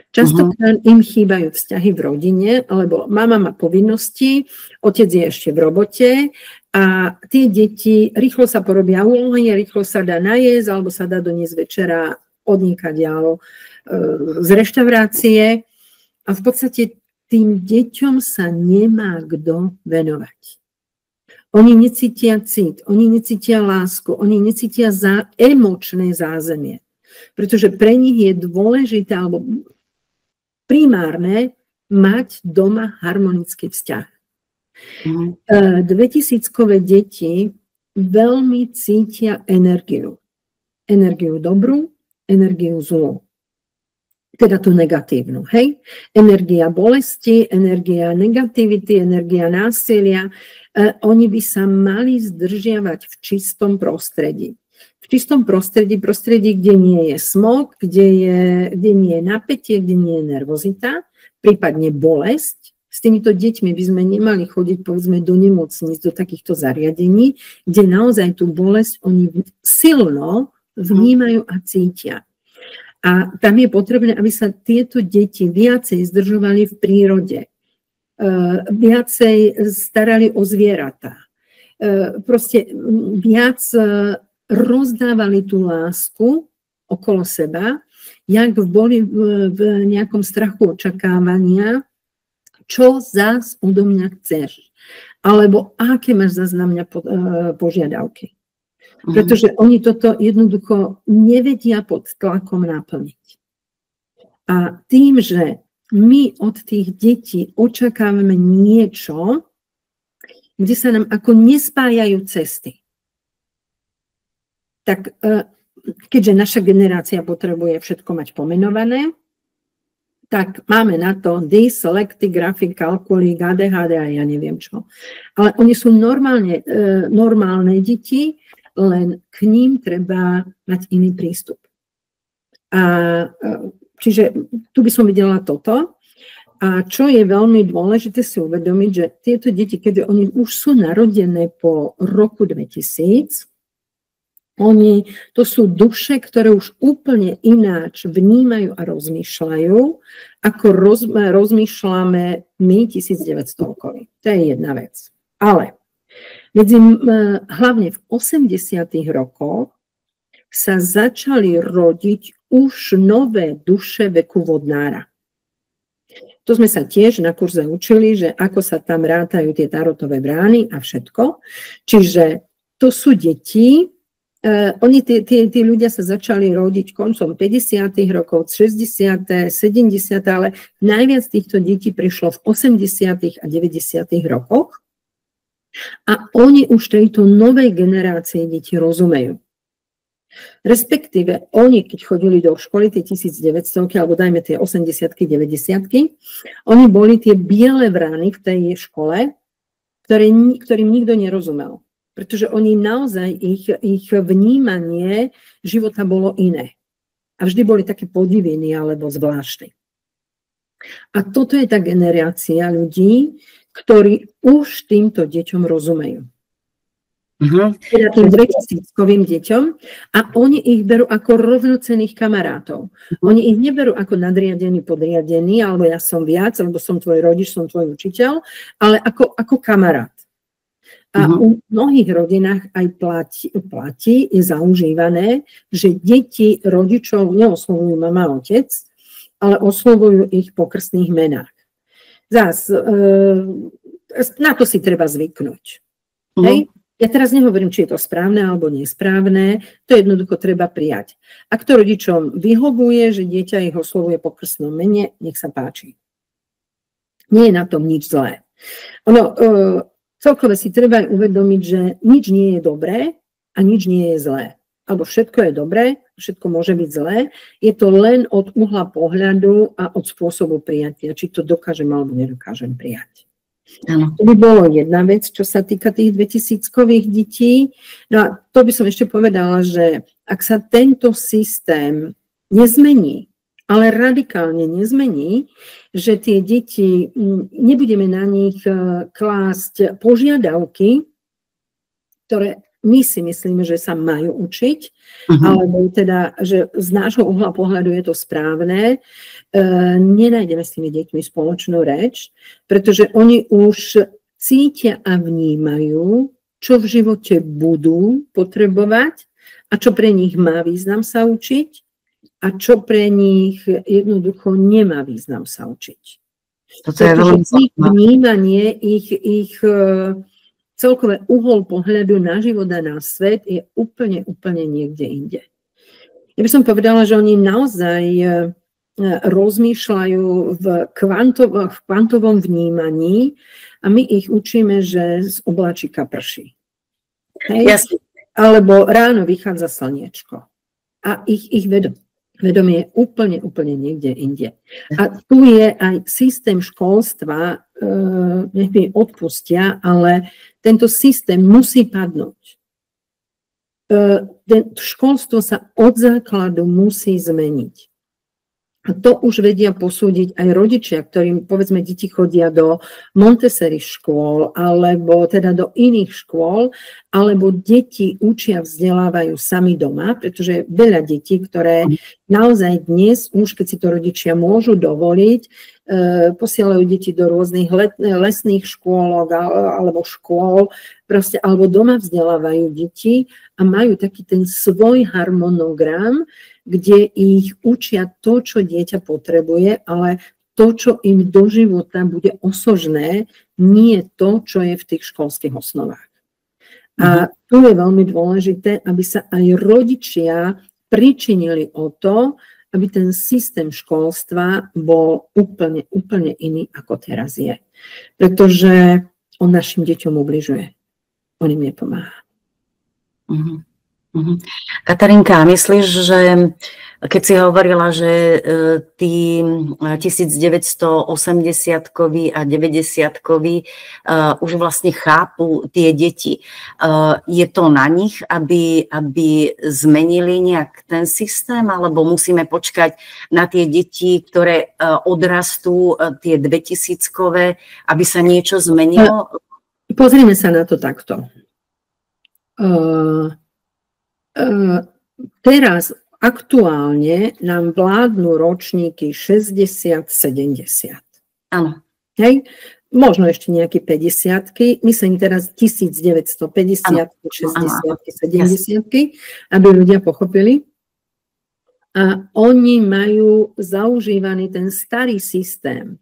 Častokrát im chýbajú vzťahy v rodine, lebo mama má povinnosti, otec je ešte v robote a tie deti rýchlo sa porobia úlohy, rýchlo sa dá najesť alebo sa dá doniesť večera odniekaďal z reštaurácie a v podstate tým deťom sa nemá kto venovať. Oni necítia cit, oni necítia lásku, oni necítia emočné zázemie, pretože pre nich je dôležité alebo primárne mať doma harmonický vzťah. 2000-kové deti veľmi cítia energiu. Energiu dobrú, energiu zlú. Teda tú negatívnu, hej? Energia bolesti, energia negativity, energia násilia. Oni by sa mali zdržiavať v čistom prostredí. v čistom prostredí, kde nie je smog, kde nie je napätie, kde nie je nervozita, prípadne bolesť. S týmito deťmi by sme nemali chodiť, povedzme, do nemocníc, do takýchto zariadení, kde naozaj tú bolesť oni silno vnímajú a cítia. A tam je potrebné, aby sa tieto deti viacej zdržovali v prírode, viacej starali o zvieratá, proste viac rozdávali tú lásku okolo seba, jak boli v nejakom strachu očakávania, čo zás odo mňa chceš, alebo aké máš zás na mňa požiadavky. Pretože oni toto jednoducho nevedia pod tlakom naplniť. A tým, že my od tých detí očakávame niečo, kde sa nám ako nespájajú cesty, tak keďže naša generácia potrebuje všetko mať pomenované, tak máme na to dyslekty, grafik, kalkulík, ADHD a ja neviem čo. Ale oni sú normálne deti, len k ním treba mať iný prístup. Čiže tu by som videla toto. A čo je veľmi dôležité si uvedomiť, že tieto deti, keď oni už sú narodené po roku 2000, to sú duše, ktoré už úplne ináč vnímajú a rozmýšľajú, ako rozmýšľame my 1900-kovi. To je jedna vec. Ale hlavne v 80. rokoch sa začali rodiť už nové duše veku vodnára. To sme sa tiež na kurze učili, že ako sa tam rátajú tie tarotové brány a všetko. Čiže to sú deti. Tí ľudia sa začali rodiť koncom 50. rokov, 60., 70., ale najviac týchto detí prišlo v 80. a 90. rokoch a oni už tejto novej generácie detí rozumejú. Respektíve oni, keď chodili do školy, tie 1900, alebo dajme tie 80-ky, 90-ky, oni boli tie biele vrany v tej škole, ktorým nikto nerozumel. Pretože oni naozaj, ich vnímanie života bolo iné. A vždy boli také podiviny alebo zvláštne. A toto je tá generácia ľudí, ktorí už týmto deťom rozumejú. Teda tým 2000-kovým deťom a oni ich berú ako rovnocenných kamarátov. Oni ich neberú ako nadriadený, podriadený, alebo ja som viac, alebo som tvoj rodič, som tvoj učiteľ, ale ako kamarát. A u mnohých rodinách aj platí, je zaužívané, že deti rodičov neoslovujú mama a otec, ale oslovujú ich po krstných menách. Zás, na to si treba zvyknúť. Hej? Ja teraz nehovorím, či je to správne alebo nesprávne, to jednoducho treba prijať. Ak to rodičom vyhovuje, že dieťa ich oslovuje po krstnom mene, nech sa páči. Nie je na tom nič zlé. Celkové si treba uvedomiť, že nič nie je dobré a nič nie je zlé. Alebo všetko je dobré, všetko môže byť zlé. Je to len od uhla pohľadu a od spôsobu prijatia, či to dokážem alebo nedokážem prijať. Ano. To by bolo jedna vec, čo sa týka tých 2000-kových detí. No a to by som ešte povedala, že ak sa tento systém nezmení, ale radikálne nezmení, že tie deti, nebudeme na nich klásť požiadavky, ktoré my si myslíme, že sa majú učiť, alebo teda, že z nášho uhla pohľadu je to správne, nenájdeme s tými deťmi spoločnú reč, pretože oni už cítia a vnímajú, čo v živote budú potrebovať a čo pre nich má význam sa učiť, a čo pre nich jednoducho nemá význam sa učiť. Pretože ich vnímanie, ich celkové uhol pohľadu na život a na svet je úplne niekde inde. Ja by som povedala, že oni naozaj rozmýšľajú v kvantovom vnímaní a my ich učíme, že z obláčika prší. Hej? Alebo ráno vychádza slniečko. A ich vedomie je úplne niekde inde. A tu je aj systém školstva, nech mi odpustia, ale tento systém musí padnúť. školstvo sa od základu musí zmeniť. A to už vedia posúdiť aj rodičia, ktorým, povedzme, deti chodia do Montessori škôl, alebo teda do iných škôl, alebo deti učia, vzdelávajú sami doma, pretože je veľa detí, ktoré naozaj dnes, už keď si to rodičia môžu dovoliť, posielajú deti do rôznych lesných škôlok alebo škôl, proste, alebo doma vzdelávajú deti a majú taký ten svoj harmonogram, kde ich učia to, čo dieťa potrebuje, ale to, čo im do života bude osožné, nie to, čo je v tých školských osnovách. A tu je veľmi dôležité, aby sa aj rodičia pričinili o to, aby ten systém školstva bol úplne iný, ako teraz je. Pretože on našim deťom ubližuje. On im nepomáha. Katarinka, myslíš, že keď si hovorila, že tí 1980-koví a 90-koví už vlastne chápu tie deti, je to na nich, aby zmenili nejak ten systém, alebo musíme počkať na tie deti, ktoré odrastú, tie 2000-kové, aby sa niečo zmenilo? Pozrime sa na to takto. Teraz aktuálne nám vládnu ročníky 60-70. Áno. Hej? Možno ešte nejaké 50-ky, myslím teraz 1950, 60-ky, 70-ky, aby ľudia pochopili. A oni majú zaužívaný ten starý systém,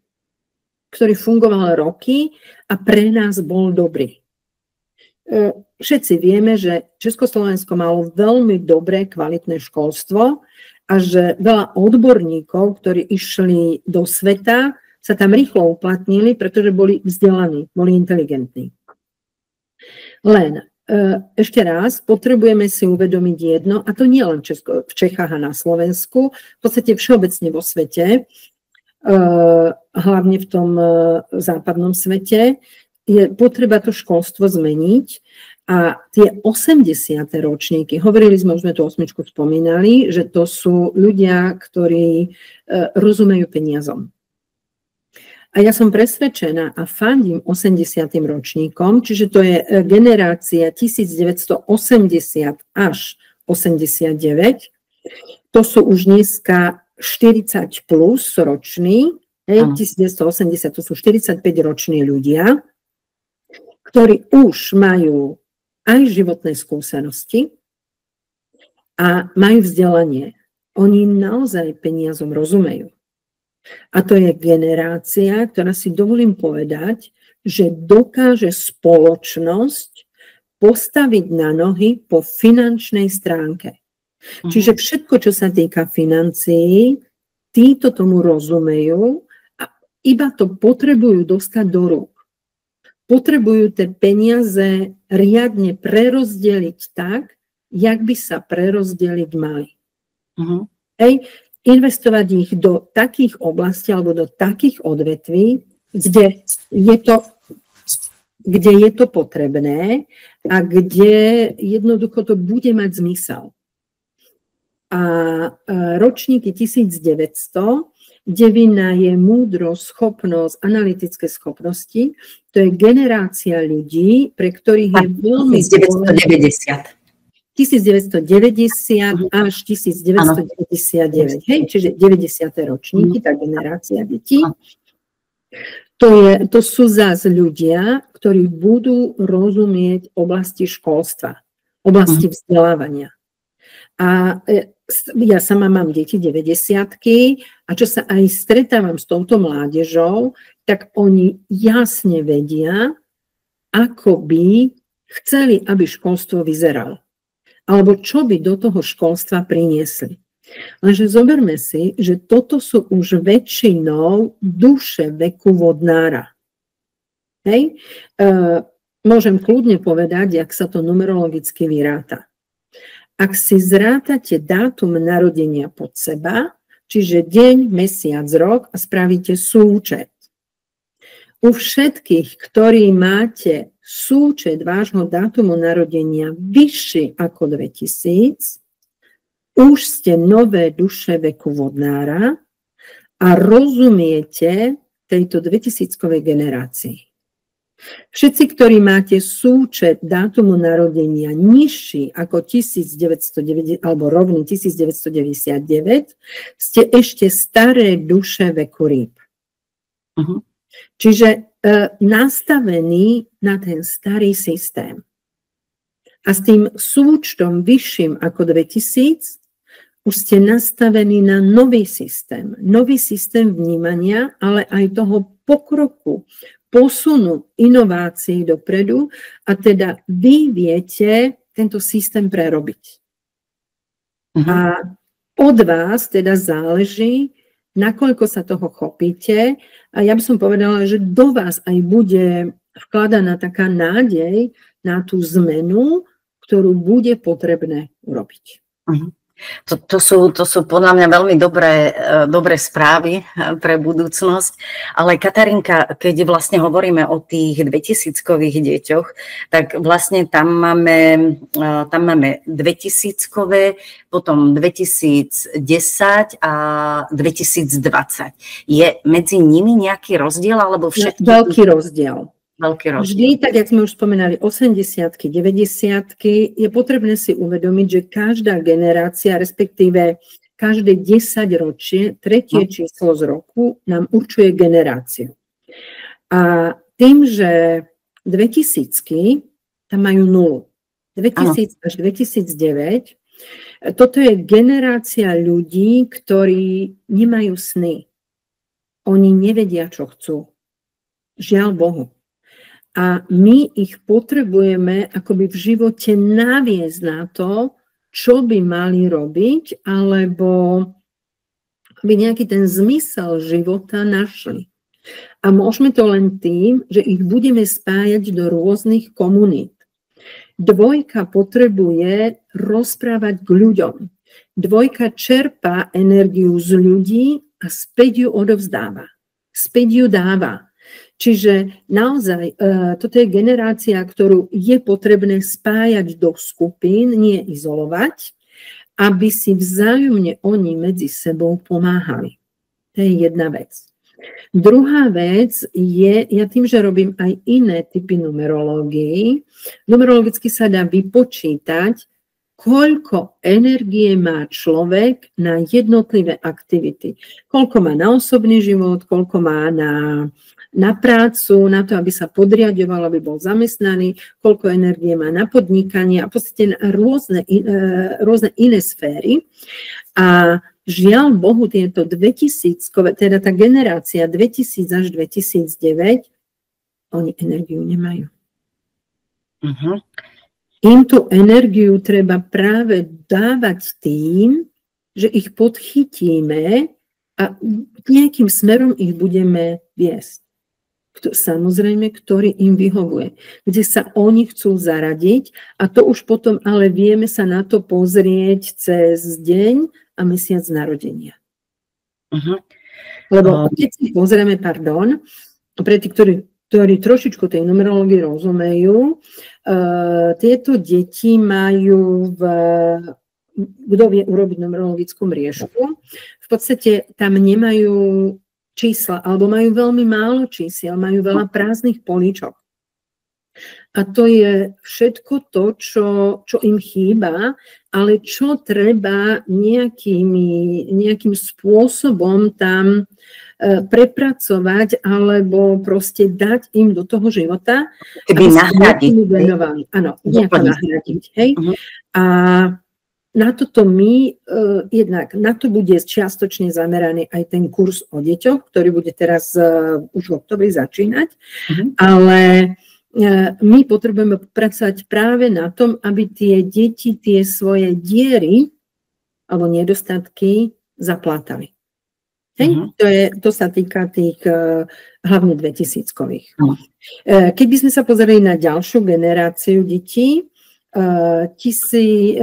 ktorý fungoval roky a pre nás bol dobrý. Všetci vieme, že Československo malo veľmi dobré, kvalitné školstvo a že veľa odborníkov, ktorí išli do sveta, sa tam rýchlo uplatnili, pretože boli vzdelaní, boli inteligentní. Len ešte raz, potrebujeme si uvedomiť jedno, a to nie len v Čechách a na Slovensku, v podstate všeobecne vo svete, hlavne v tom západnom svete, je potreba to školstvo zmeniť a tie 80. ročníky, hovorili sme, už sme tu 8 spomínali, že to sú ľudia, ktorí rozumejú peniazom. A ja som presvedčená a fandím 80. ročníkom, čiže to je generácia 1980 až 89. To sú už dneska 40 plus roční, 1980 to sú 45 roční ľudia, ktorí už majú aj životné skúsenosti a majú vzdelanie. Oni naozaj peniazom rozumejú. A to je generácia, ktorá si dovolím povedať, že dokáže spoločnosť postaviť na nohy po finančnej stránke. Čiže všetko, čo sa týka financií, títo tomu rozumejú a iba to potrebujú dostať do rúk. Potrebujú tie peniaze riadne prerozdeliť tak, jak by sa prerozdeliť mali. Investovať ich do takých oblastí alebo do takých odvetví, kde je to potrebné a kde jednoducho to bude mať zmysel. A ročníky 1900, kde vina je múdrosť, schopnosť, analytické schopnosti. To je generácia ľudí, pre ktorých je veľmi... 1990. 1990 až 1999. Hej, čiže 90. ročníky, tá generácia detí. To sú zás ľudia, ktorí budú rozumieť oblasti školstva, oblasti vzdelávania. A ja sama mám deti 90-ky a čo sa aj stretávam s touto mládežou, tak oni jasne vedia, ako by chceli, aby školstvo vyzeralo. Alebo čo by do toho školstva priniesli. Lenže zoberme si, že toto sú už väčšinou duše veku vodnára. Hej? Môžem kľudne povedať, jak sa to numerologicky vyráta. Ak si zrátate dátum narodenia pod seba, čiže deň, mesiac, rok a spravíte súčet. U všetkých, ktorí máte súčet vášho dátumu narodenia vyšší ako 2000, už ste nové duše veku vodnára a rozumiete tejto 2000-kovej generácii. Všetci, ktorí máte súčet dátumu narodenia nižší ako 1990 alebo rovný 1999, ste ešte staré duše veku rýb. Čiže nastavený na ten starý systém. A s tým súčtom vyšším ako 2000 už ste nastavení na nový systém vnímania, ale aj toho pokroku, posunu inovácií dopredu a teda vy viete tento systém prerobiť. A od vás teda záleží, nakoľko sa toho chopíte a ja by som povedala, že do vás aj bude vkladaná taká nádej na tú zmenu, ktorú bude potrebné urobiť. To sú podľa mňa veľmi dobré správy pre budúcnosť, ale Katarinka, keď vlastne hovoríme o tých 2000-kových deťoch, tak vlastne tam máme 2000-kové, potom 2010 a 2020. Je medzi nimi nejaký rozdiel, alebo všetky? Veľký rozdiel. Vždy, tak jak sme už spomenali, 80-ky, 90-ky, je potrebné si uvedomiť, že každá generácia, respektíve každé 10 ročie, tretie číslo z roku nám určuje generáciu. A tým, že 2000-ky tam majú nulu, 2000 až 2009, toto je generácia ľudí, ktorí nemajú sny. Oni nevedia, čo chcú. Žiaľ Bohu. A my ich potrebujeme akoby v živote naviesť na to, čo by mali robiť, alebo aby nejaký ten zmysel života našli. A môžeme to len tým, že ich budeme spájať do rôznych komunít. Dvojka potrebuje rozprávať k ľuďom. Dvojka čerpá energiu z ľudí a späť ju odovzdáva. Späť ju dáva. Čiže naozaj toto je generácia, ktorú je potrebné spájať do skupín, nie izolovať, aby si vzájomne oni medzi sebou pomáhali. To je jedna vec. Druhá vec je, ja tým, že robím aj iné typy numerológií, numerologicky sa dá vypočítať, koľko energie má človek na jednotlivé aktivity. Koľko má na osobný život, koľko má na prácu, na to, aby sa podriaďoval, aby bol zamestnaný, koľko energie má na podnikanie a v podstate na rôzne iné sféry. A žiaľ Bohu, tieto 2000-kové, teda tá generácia 2000 až 2009, oni energiu nemajú. Im tú energiu treba práve dávať tým, že ich podchytíme a nejakým smerom ich budeme viesť. Samozrejme, ktorý im vyhovuje, kde sa oni chcú zaradiť a to už potom ale vieme sa na to pozrieť cez deň a mesiac narodenia. Lebo keď si pozrieme, pre tých, ktorí trošičku tej numerológii rozumejú, tieto deti majú kto vie urobiť numerologickú mriežku, v podstate tam nemajú čísla, alebo majú veľmi málo čísiel, majú veľa prázdnych políčok. A to je všetko to, čo im chýba, ale čo treba nejakým spôsobom tam prepracovať, alebo proste dať im do toho života. Keby nahradiť. Áno, nejako nahradiť. Hej? A na toto jednak na to bude čiastočne zameraný aj ten kurz o deťoch, ktorý bude teraz už v oktobri začínať, ale my potrebujeme pracovať práve na tom, aby tie deti tie svoje diery alebo nedostatky zaplatali. To sa týka tých hlavne 2000-kových. Keď by sme sa pozreli na ďalšiu generáciu detí, 2010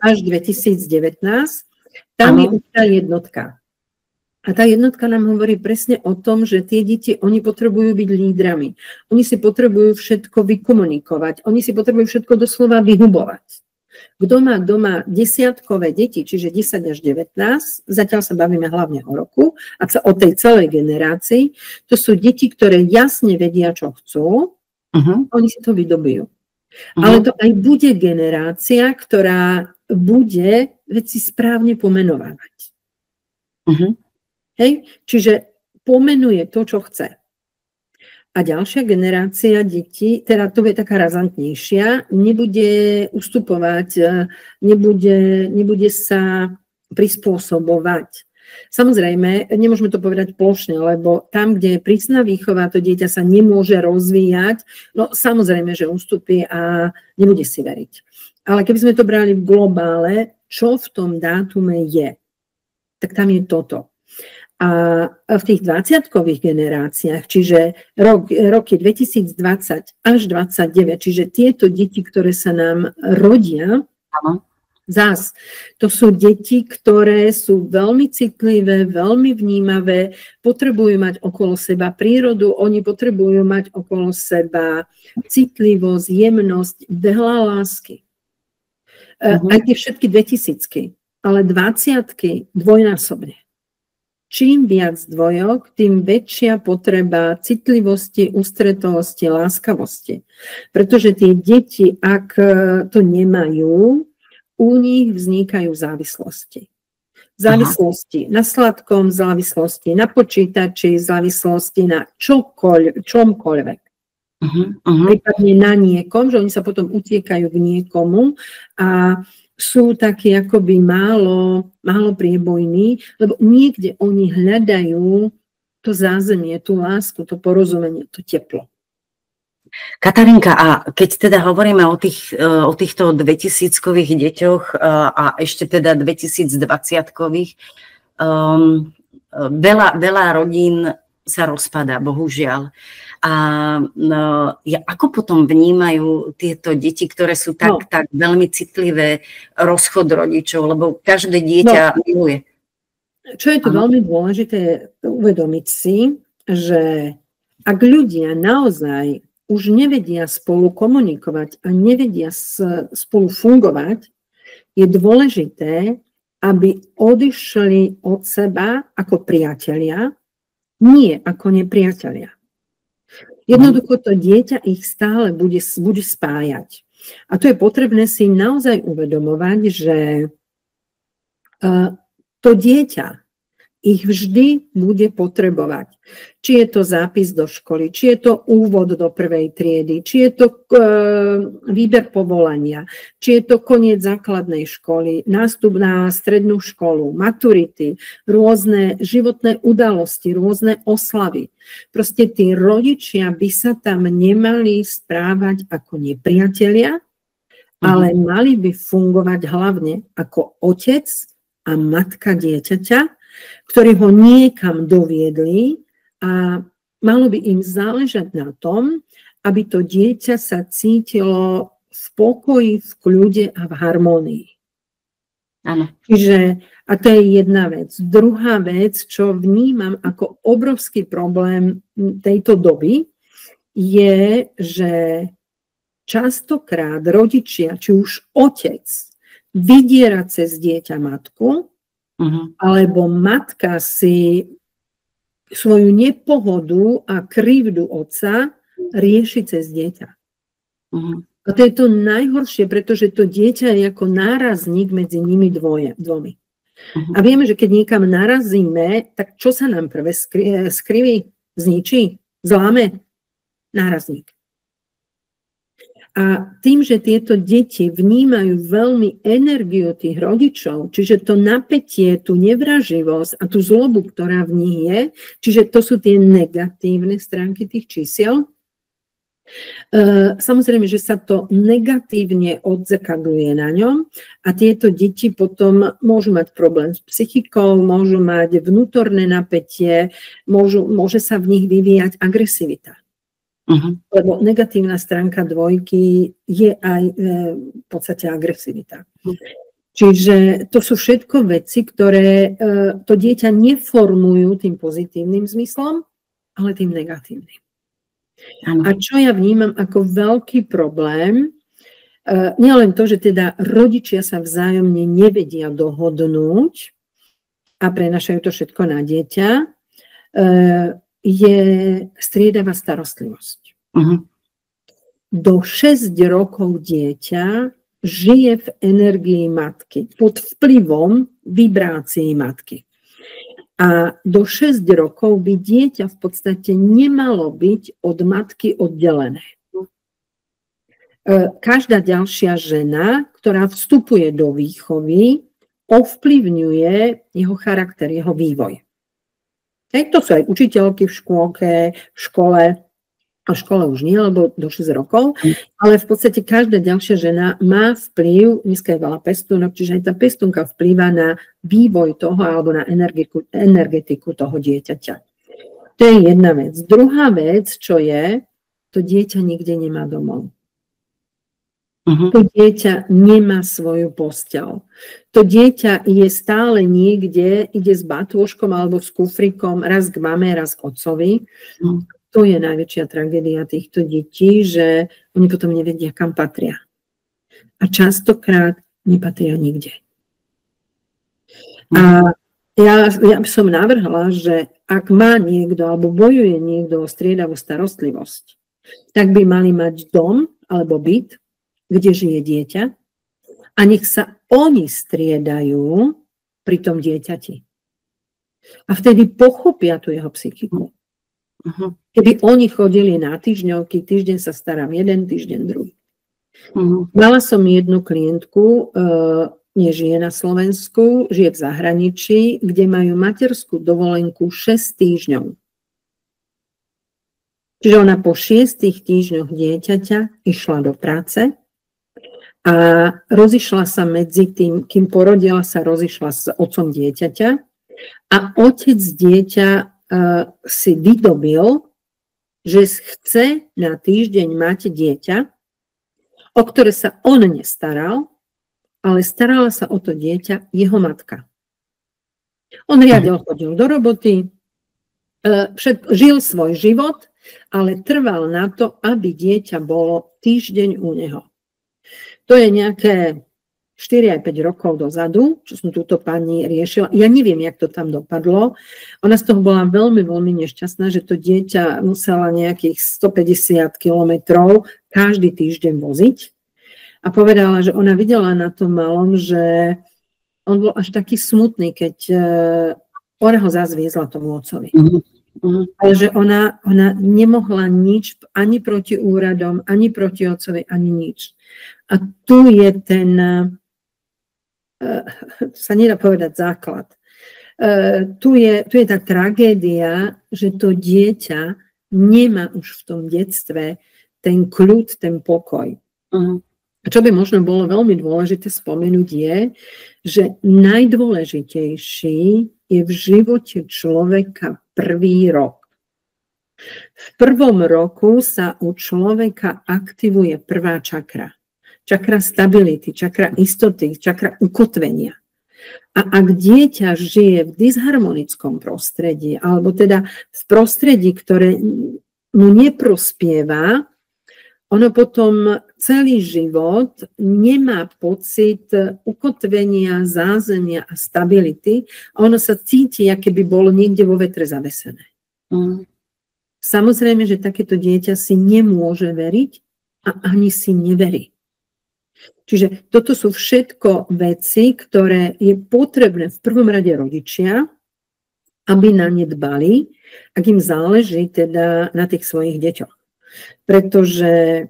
až 2019, tam je už tá jednotka. A tá jednotka nám hovorí presne o tom, že tie deti, oni potrebujú byť lídrami. Oni si potrebujú všetko vykomunikovať. Oni si potrebujú všetko doslova vyhubovať. Kto má doma desiatkové deti, čiže 10 až 19, zatiaľ sa bavíme hlavne o roku, a o tej celej generácii, to sú deti, ktoré jasne vedia, čo chcú, oni si to vydobijú. Ale to aj bude generácia, ktorá bude veci správne pomenovávať. Hej? Čiže pomenuje to, čo chce. A ďalšia generácia detí, teda to je taká razantnejšia, nebude ustupovať, nebude sa prispôsobovať. Samozrejme, nemôžeme to povedať plošne, lebo tam, kde je prísna výchova, to dieťa sa nemôže rozvíjať, no samozrejme, že ustupí a nebude si veriť. Ale keby sme to brali v globále, čo v tom dátume je, tak tam je toto. A v tých 20-kových generáciách, čiže roky 2020 až 2029, čiže tieto deti, ktoré sa nám rodia, zás, to sú deti, ktoré sú veľmi citlivé, veľmi vnímavé, potrebujú mať okolo seba prírodu, oni potrebujú mať okolo seba citlivosť, jemnosť, veľa lásky. Aj tie všetky 2000-ky, ale 20-ky dvojnásobne. Čím viac dvojok, tým väčšia potreba citlivosti, ústretovosti, láskavosti. Pretože tie deti, ak to nemajú, u nich vznikajú závislosti. Závislosti na sladkom, závislosti na počítači, závislosti na čomkoľvek. Prípadne na niekom, že oni sa potom utiekajú k niekomu a sú takí akoby málo priebojní, lebo niekde oni hľadajú to zázemie, tú lásku, to porozumenie, to teplo. Katarinka, a keď teda hovoríme o týchto 2000-kových deťoch a ešte teda 2020-kových, veľa rodín sa rozpadá, bohužiaľ. A ako potom vnímajú tieto deti, ktoré sú tak veľmi citlivé, rozchod rodičov, lebo každé dieťa miluje. Čo je tu veľmi dôležité uvedomiť si, že ak ľudia naozaj už nevedia spolu komunikovať a nevedia spolu fungovať, je dôležité, aby odišli od seba ako priatelia, nie ako nepriatelia. Jednoducho to dieťa ich stále bude spájať. A to je potrebné si naozaj uvedomovať, že to dieťa ich vždy bude potrebovať. Či je to zápis do školy, či je to úvod do prvej triedy, či je to výber povolania, či je to koniec základnej školy, nástup na strednú školu, maturity, rôzne životné udalosti, rôzne oslavy. Proste tí rodičia by sa tam nemali správať ako nepriatelia, ale mali by fungovať hlavne ako otec a matka dieťaťa, ktorí ho niekam doviedli a malo by im záležať na tom, aby to dieťa sa cítilo v pokoji, v kľude a v harmónii. Áno. Čiže, a to je jedna vec. Druhá vec, čo vnímam ako obrovský problém tejto doby, je, že častokrát rodičia, či už otec, vydiera cez dieťa matku, alebo matka si svoju nepohodu a krivdu otca rieši cez dieťa. A to je to najhoršie, pretože to dieťa je ako nárazník medzi nimi dvomi. A vieme, že keď niekam narazíme, tak čo sa nám prvé skriví, zničí, zláme? Nárazník. A tým, že tieto deti vnímajú veľmi energiu tých rodičov, čiže to napätie, tú nevraživosť a tú zlobu, ktorá v nich je, čiže to sú tie negatívne stránky tých čísiel, samozrejme, že sa to negatívne odzrkadluje na ňom a tieto deti potom môžu mať problém s psychikou, môžu mať vnútorné napätie, môže sa v nich vyvíjať agresivita. Lebo negatívna stránka dvojky je aj v podstate agresivita. Čiže to sú všetko veci, ktoré to dieťa neformujú tým pozitívnym zmyslom, ale tým negatívnym. Ano. A čo ja vnímam ako veľký problém, nielen to, že teda rodičia sa vzájomne nevedia dohodnúť a prenašajú to všetko na dieťa, je striedavá starostlivosť. Do 6 rokov dieťa žije v energii matky, pod vplyvom vibrácií matky. A do 6 rokov by dieťa v podstate nemalo byť od matky oddelené. Každá ďalšia žena, ktorá vstupuje do výchovy, ovplyvňuje jeho charakter, jeho vývoj. To sú aj učiteľky v škole, v škole už nie, lebo do 6 rokov, ale v podstate každá ďalšia žena má vplyv, dneska je veľa pestúnok, čiže aj tá pestúnka vplýva na vývoj toho alebo na energetiku toho dieťaťa. To je jedna vec. Druhá vec, čo je, to dieťa nikde nemá domov. To dieťa nemá svoju posteľ. To dieťa je stále niekde, ide s batôžkom alebo s kufrikom, raz k mame, raz k otcovi. To je najväčšia tragédia týchto detí, že oni potom nevedia, kam patria. A častokrát nepatria nikde. A ja by som navrhla, že ak má niekto alebo bojuje niekto o striedavú starostlivosť, tak by mali mať dom alebo byt, kde žije dieťa a nech sa oni striedajú pri tom dieťati. A vtedy pochopia tú jeho psychiku. Keby oni chodili na týždňovky, týždeň sa starám jeden, týždeň druhý. Mala som jednu klientku, nežije na Slovensku, žije v zahraničí, kde majú materskú dovolenku 6 týždňov. Čiže ona po 6 týždňoch dieťaťa išla do práce a rozišla sa medzi tým, kým porodila sa, rozišla s otcom dieťaťa a otec dieťa si vydobil, že chce na týždeň mať dieťa, o ktoré sa on nestaral, ale starala sa o to dieťa jeho matka. On riadil, chodil do roboty, žil svoj život, ale trval na to, aby dieťa bolo týždeň u neho. To je nejaké 4 aj 5 rokov dozadu, čo som túto pani riešila. Ja neviem, jak to tam dopadlo. Ona z toho bola veľmi, veľmi nešťastná, že to dieťa musela nejakých 150 kilometrov každý týždeň voziť. A povedala, že ona videla na tom malom, že on bol až taký smutný, keď ona ho zazviezla tomu otcovi. Ale že ona nemohla nič ani proti úradom, ani proti otcovi, ani nič. A tu je ten... sa nedá povedať základ. Tu je tá tragédia, že to dieťa nemá už v tom detstve ten kľud, ten pokoj. A čo by možno bolo veľmi dôležité spomenúť je, že najdôležitejší je v živote človeka prvý rok. V prvom roku sa u človeka aktivuje prvá čakra. Čakra stability, čakra istoty, čakra ukotvenia. A ak dieťa žije v disharmonickom prostredí, alebo teda v prostredí, ktoré mu neprospieva, ono potom celý život nemá pocit ukotvenia, zázemia a stability a ono sa cíti, aké by bolo niekde vo vetre zavesené. Samozrejme, že takéto dieťa si nemôže veriť a ani si neverí. Čiže toto sú všetko veci, ktoré je potrebné v prvom rade rodičia, aby na ne dbali, ak im záleží teda na tých svojich deťoch. Pretože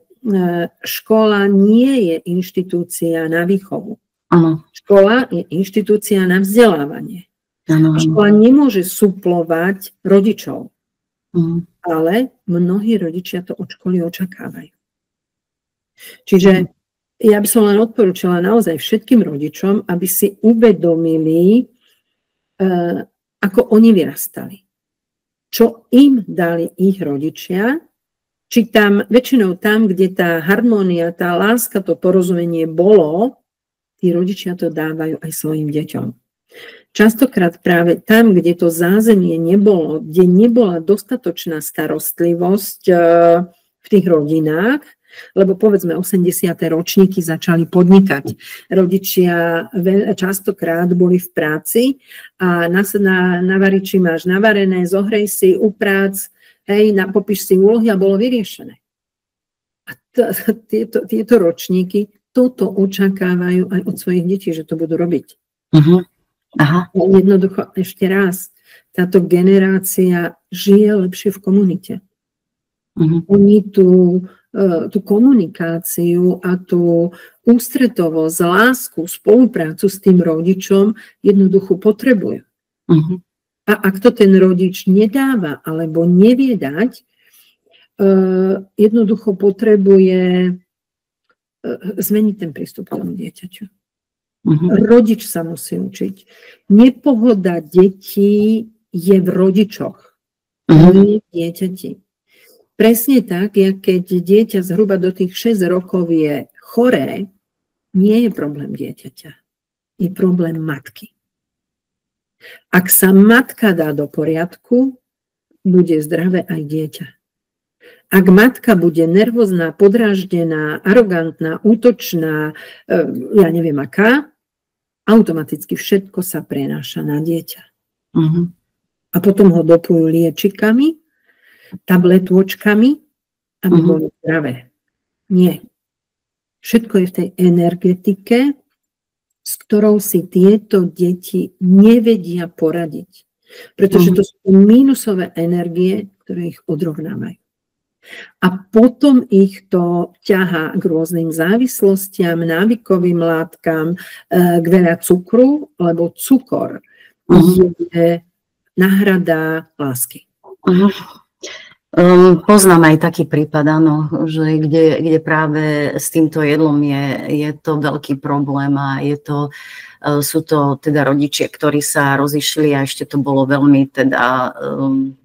škola nie je inštitúcia na výchovu. Áno. Škola je inštitúcia na vzdelávanie. Áno. Škola nemôže suplovať rodičov. Ale mnohí rodičia to od školy očakávajú. Čiže ja by som len odporúčala naozaj všetkým rodičom, aby si uvedomili, ako oni vyrastali. Čo im dali ich rodičia, či tam, väčšinou tam, kde tá harmónia, tá láska, to porozumenie bolo, tí rodičia to dávajú aj svojim deťom. Častokrát práve tam, kde to zázemie nebolo, kde nebola dostatočná starostlivosť v tých rodinách, lebo povedzme 80. ročníky začali podnikať. Rodičia častokrát boli v práci a na variči máš navarené, zohrej si, uprác, hej, popíš si úlohy a bolo vyriešené. A tieto ročníky toto očakávajú aj od svojich detí, že to budú robiť. Uh-huh. Aha. Jednoducho, ešte raz, táto generácia žije lepšie v komunite. Uh-huh. Oni tú komunikáciu a tú ústretovosť, lásku, spoluprácu s tým rodičom jednoducho potrebujú. Uh-huh. A ak to ten rodič nedáva alebo nevie dať, jednoducho potrebuje zmeniť ten prístup k tomu dieťaťu. Uh-huh. Rodič sa musí učiť. Nepohoda detí je v rodičoch, nie v dieťati. Presne tak, keď dieťa zhruba do tých 6 rokov je choré, nie je problém dieťaťa, je problém matky. Ak sa matka dá do poriadku, bude zdravé aj dieťa. Ak matka bude nervózna, podráždená, arogantná, útočná, ja neviem aká, automaticky všetko sa prenáša na dieťa. Uh-huh. A potom ho dopujú liečikami, tabletôčkami, aby boli zdravé. Nie. Všetko je v tej energetike, s ktorou si tieto deti nevedia poradiť. Pretože to sú mínusové energie, ktoré ich odrovnávajú. A potom ich to ťahá k rôznym závislostiam, návykovým látkam, k veľa cukru, lebo cukor je náhrada lásky. Poznám aj taký prípad, áno, že kde práve s týmto jedlom je to veľký problém a sú to teda rodičia, ktorí sa rozišli a ešte to bolo veľmi teda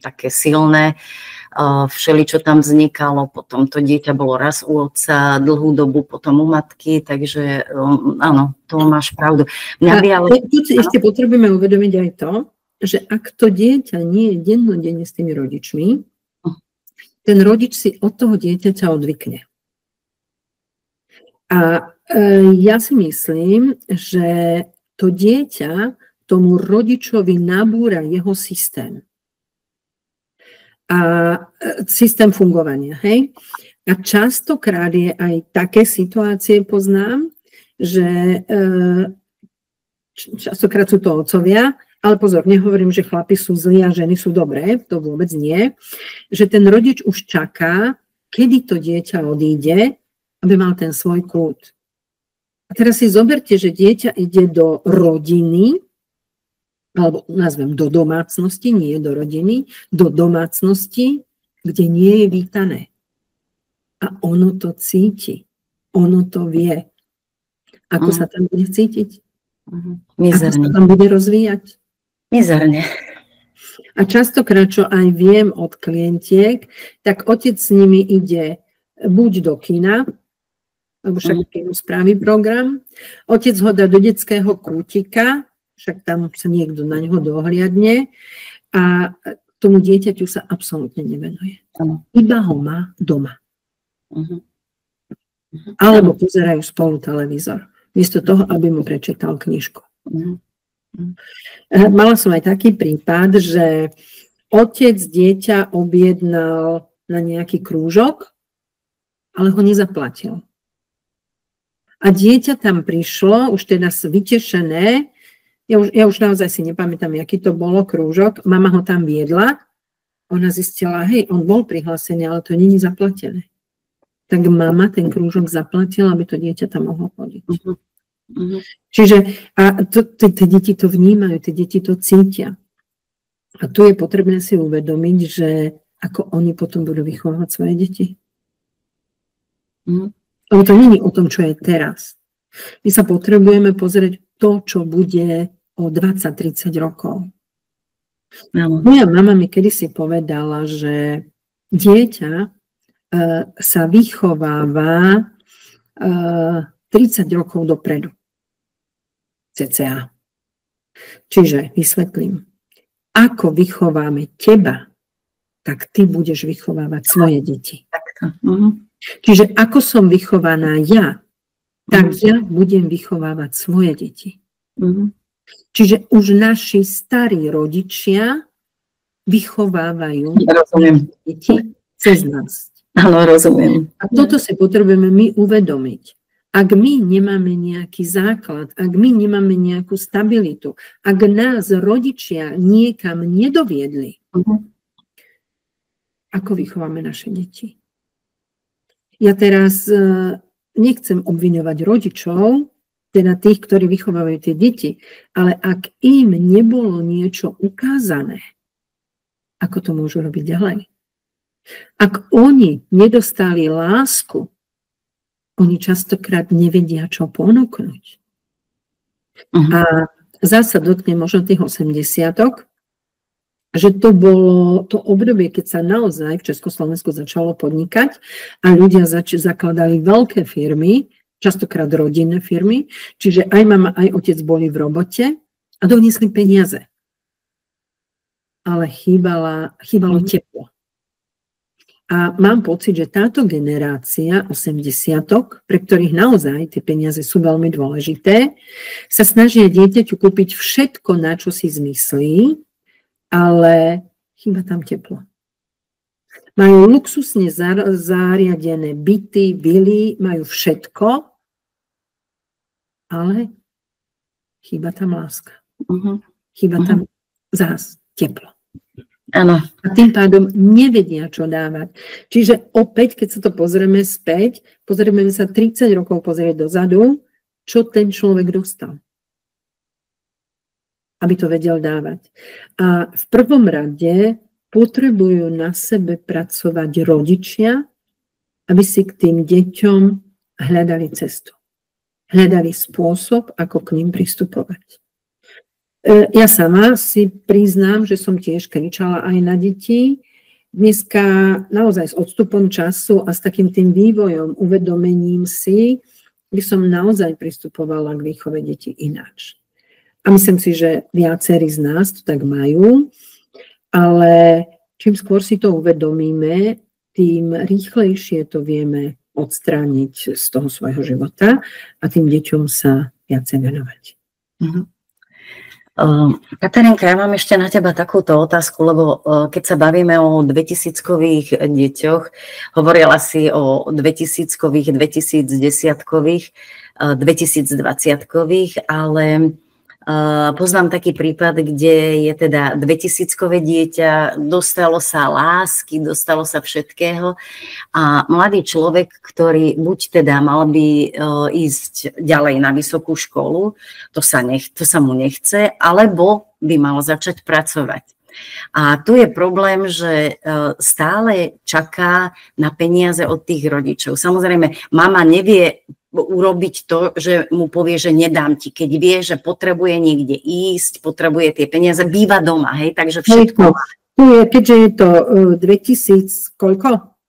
také silné. Všeličo tam vznikalo, potom to dieťa bolo raz u otca, dlhú dobu potom u matky, takže áno, to máš pravdu. Ešte potrebujeme uvedomiť aj to, že ak to dieťa nie je dennodenne s tými rodičmi, ten rodič si od toho dieťaťa odvykne. A ja si myslím, že to dieťa tomu rodičovi nabúra jeho systém. A systém fungovania, hej? A častokrát je aj také situácie, poznám, že častokrát sú to otcovia, ale pozor, nehovorím, že chlapi sú zlí a ženy sú dobré, to vôbec nie. Že ten rodič už čaká, kedy to dieťa odíde, aby mal ten svoj kľud. A teraz si zoberte, že dieťa ide do rodiny, alebo nazvem do domácnosti, nie do rodiny, do domácnosti, kde nie je vítané. A ono to cíti, ono to vie. Ako sa tam bude cítiť? Ako sa tam bude rozvíjať? Mizerne. A častokrát, čo aj viem od klientiek, tak otec s nimi ide buď do kina, lebo však kino spraví program, otec ho dá do detského kútika, však tam sa niekto na neho dohliadne a tomu dieťaťu sa absolútne nevenuje. Iba ho má doma. Alebo pozerajú spolu televízor, miesto toho, aby mu prečítal knižku. Mala som aj taký prípad, že otec dieťa objednal na nejaký krúžok, ale ho nezaplatil. A dieťa tam prišlo, už teda vytešené, ja už naozaj si nepamätám, aký to bolo krúžok, mama ho tam viedla, ona zistila, hej, on bol prihlásený, ale to nie je zaplatené. Tak mama ten krúžok zaplatila, aby to dieťa tam mohlo chodiť. Čiže tie deti to vnímajú, tie deti to cítia. A tu je potrebné si uvedomiť, že ako oni potom budú vychovávať svoje deti. Lebo to nie je o tom, čo je teraz. My sa potrebujeme pozrieť to, čo bude o 20-30 rokov. Moja mama mi kedysi povedala, že dieťa sa vychováva 30 rokov dopredu. cca. Čiže vysvetlím. Ako vychováme teba, tak ty budeš vychovávať svoje deti. Čiže ako som vychovaná ja, tak ja budem vychovávať svoje deti. Čiže už naši starí rodičia vychovávajú deti cez nás. Áno, rozumiem. A toto si potrebujeme my uvedomiť. Ak my nemáme nejaký základ, ak my nemáme nejakú stabilitu, ak nás rodičia niekam nedoviedli, ako vychováme naše deti? Ja teraz nechcem obviňovať rodičov, teda tých, ktorí vychovávajú tie deti, ale ak im nebolo niečo ukázané, ako to môžu robiť ďalej? Ak oni nedostali lásku, oni častokrát nevedia, čo ponúknuť. A zasa dotkne možno tých 80-tok, že to bolo to obdobie, keď sa naozaj v Československu začalo podnikať a ľudia zakladali veľké firmy, častokrát rodinné firmy, čiže aj mama, aj otec boli v robote a doniesli peniaze. Ale chýbalo teplo. A mám pocit, že táto generácia 80-tok, pre ktorých naozaj tie peniaze sú veľmi dôležité, sa snažia dieťaťu kúpiť všetko, na čo si zmyslí, ale chýba tam teplo. Majú luxusne zariadené byty, vily, majú všetko, ale chýba tam láska. Chýba tam zás teplo. Áno. A tým pádom nevedia, čo dávať. Čiže opäť, keď sa to pozrieme späť, pozrieme sa 30 rokov pozrieť dozadu, čo ten človek dostal. Aby to vedel dávať. A v prvom rade potrebujú na sebe pracovať rodičia, aby si k tým deťom hľadali cestu. Hľadali spôsob, ako k ním pristupovať. Ja sama si priznám, že som tiež kričala aj na deti. Dneska naozaj s odstupom času a s takým tým vývojom, uvedomením si, by som naozaj pristupovala k výchove detí ináč. A myslím si, že viacerí z nás to tak majú, ale čím skôr si to uvedomíme, tým rýchlejšie to vieme odstrániť z toho svojho života a tým deťom sa viacej venovať. Katarinka, ja mám ešte na teba takúto otázku, lebo keď sa bavíme o 2000-kových deťoch, hovorila si o 2000-kových, 2010-kových, 2020-kových, ale poznám taký prípad, kde je teda 2000-kové dieťa, dostalo sa lásky, dostalo sa všetkého a mladý človek, ktorý buď teda mal by ísť ďalej na vysokú školu, to sa mu nechce, alebo by mal začať pracovať. A tu je problém, že stále čaká na peniaze od tých rodičov. Samozrejme, mama nevie urobiť to, že mu povie, že nedám ti, keď vie, že potrebuje niekde ísť, potrebuje tie peniaze, býva doma, hej, takže všetko. Keďže je to 2000, koľko?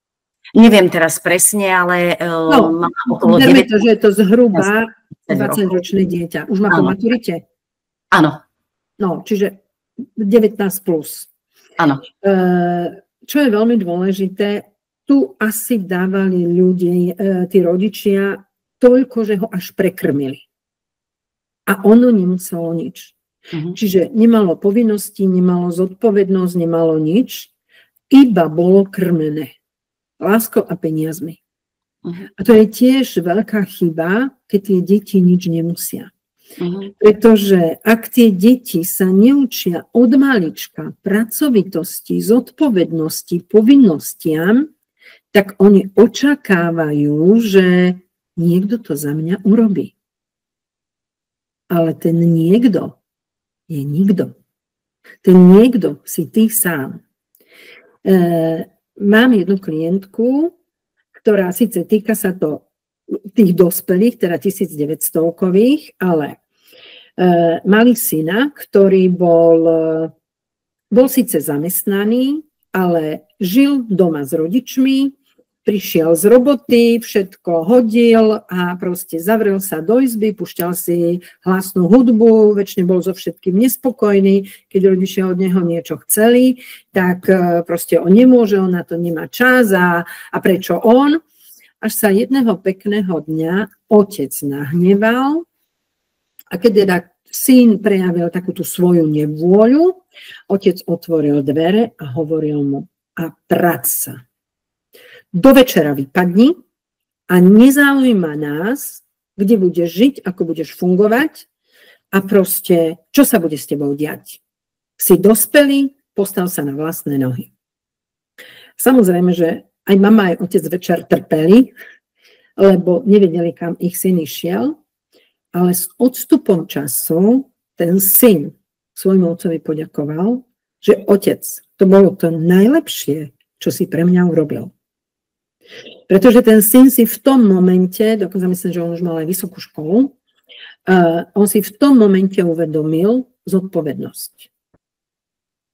Neviem teraz presne, ale má okolo 9. To, že je to zhruba 20-ročné dieťa. Už má po maturite? Áno. No, čiže 19 plus. Áno. Čo je veľmi dôležité, tu asi dávali tí rodičia toľko, že ho až prekrmili. A ono nemuselo nič. Čiže nemalo povinnosti, nemalo zodpovednosť, nemalo nič, iba bolo krmené láskou a peniazmi. A to je tiež veľká chyba, keď tie deti nič nemusia. Pretože ak tie deti sa neučia od malička pracovitosti, zodpovednosti, povinnostiam, tak oni očakávajú, že niekto to za mňa urobí. Ale ten niekto je nikto. Ten niekto si ty sám. Mám jednu klientku, ktorá síce týka sa to tých dospelých, teda 1900-kových, ale mali syna, ktorý bol síce zamestnaný, ale žil doma s rodičmi, prišiel z roboty, všetko hodil a proste zavrel sa do izby, pušťal si hlasnú hudbu, väčšine bol so všetkým nespokojný, keď rodičia od neho niečo chceli, tak proste on nemôže, on na to nemá čas a prečo on? Až sa jedného pekného dňa otec nahneval a keď teda syn prejavil takú tú svoju nevôľu, otec otvoril dvere a hovoril mu: a prať sa. Do večera vypadni a nezaujíma nás, kde budeš žiť, ako budeš fungovať a proste, čo sa bude s tebou diať. Si dospelý, postav sa na vlastné nohy. Samozrejme, že aj mama, aj otec večer trpeli, lebo nevedeli, kam ich syn išiel, ale s odstupom času ten syn svojmu otcovi poďakoval, že otec, to bolo to najlepšie, čo si pre mňa urobil. Pretože ten syn si v tom momente, dokonca myslím, že on už mal aj vysokú školu, on si v tom momente uvedomil zodpovednosť.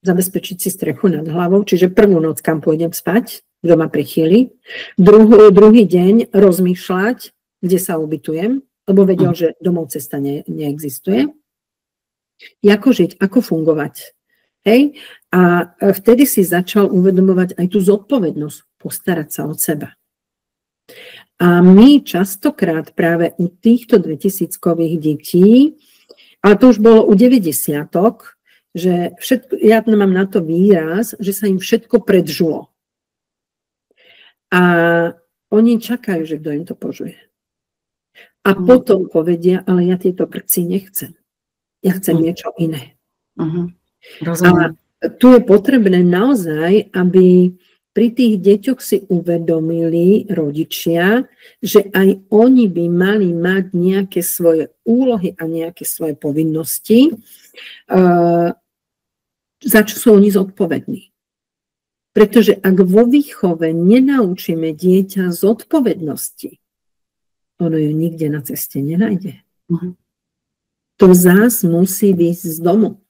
Zabezpečiť si strechu nad hlavou, čiže prvú noc, kam pôjdem spať, doma prichýli, druhý deň rozmýšľať, kde sa ubytujem, lebo vedel, že domov cesta neexistuje. Ako žiť, ako fungovať. Hej? A vtedy si začal uvedomovať aj tú zodpovednosť, postarať sa o seba. A my častokrát práve u týchto 2000-kových detí, ale to už bolo u 90-tok, že všetko, ja mám na to výraz, že sa im všetko predžulo. A oni čakajú, že kto im to požuje. A potom povedia, ale ja tieto prci nechcem. Ja chcem niečo iné. A tu je potrebné naozaj, aby pri tých deťoch si uvedomili rodičia, že aj oni by mali mať nejaké svoje úlohy a nejaké svoje povinnosti, za čo sú oni zodpovední. Pretože ak vo výchove nenaučíme dieťa zodpovednosti, ono ju nikde na ceste nenájde. To zás musí výjsť z domu.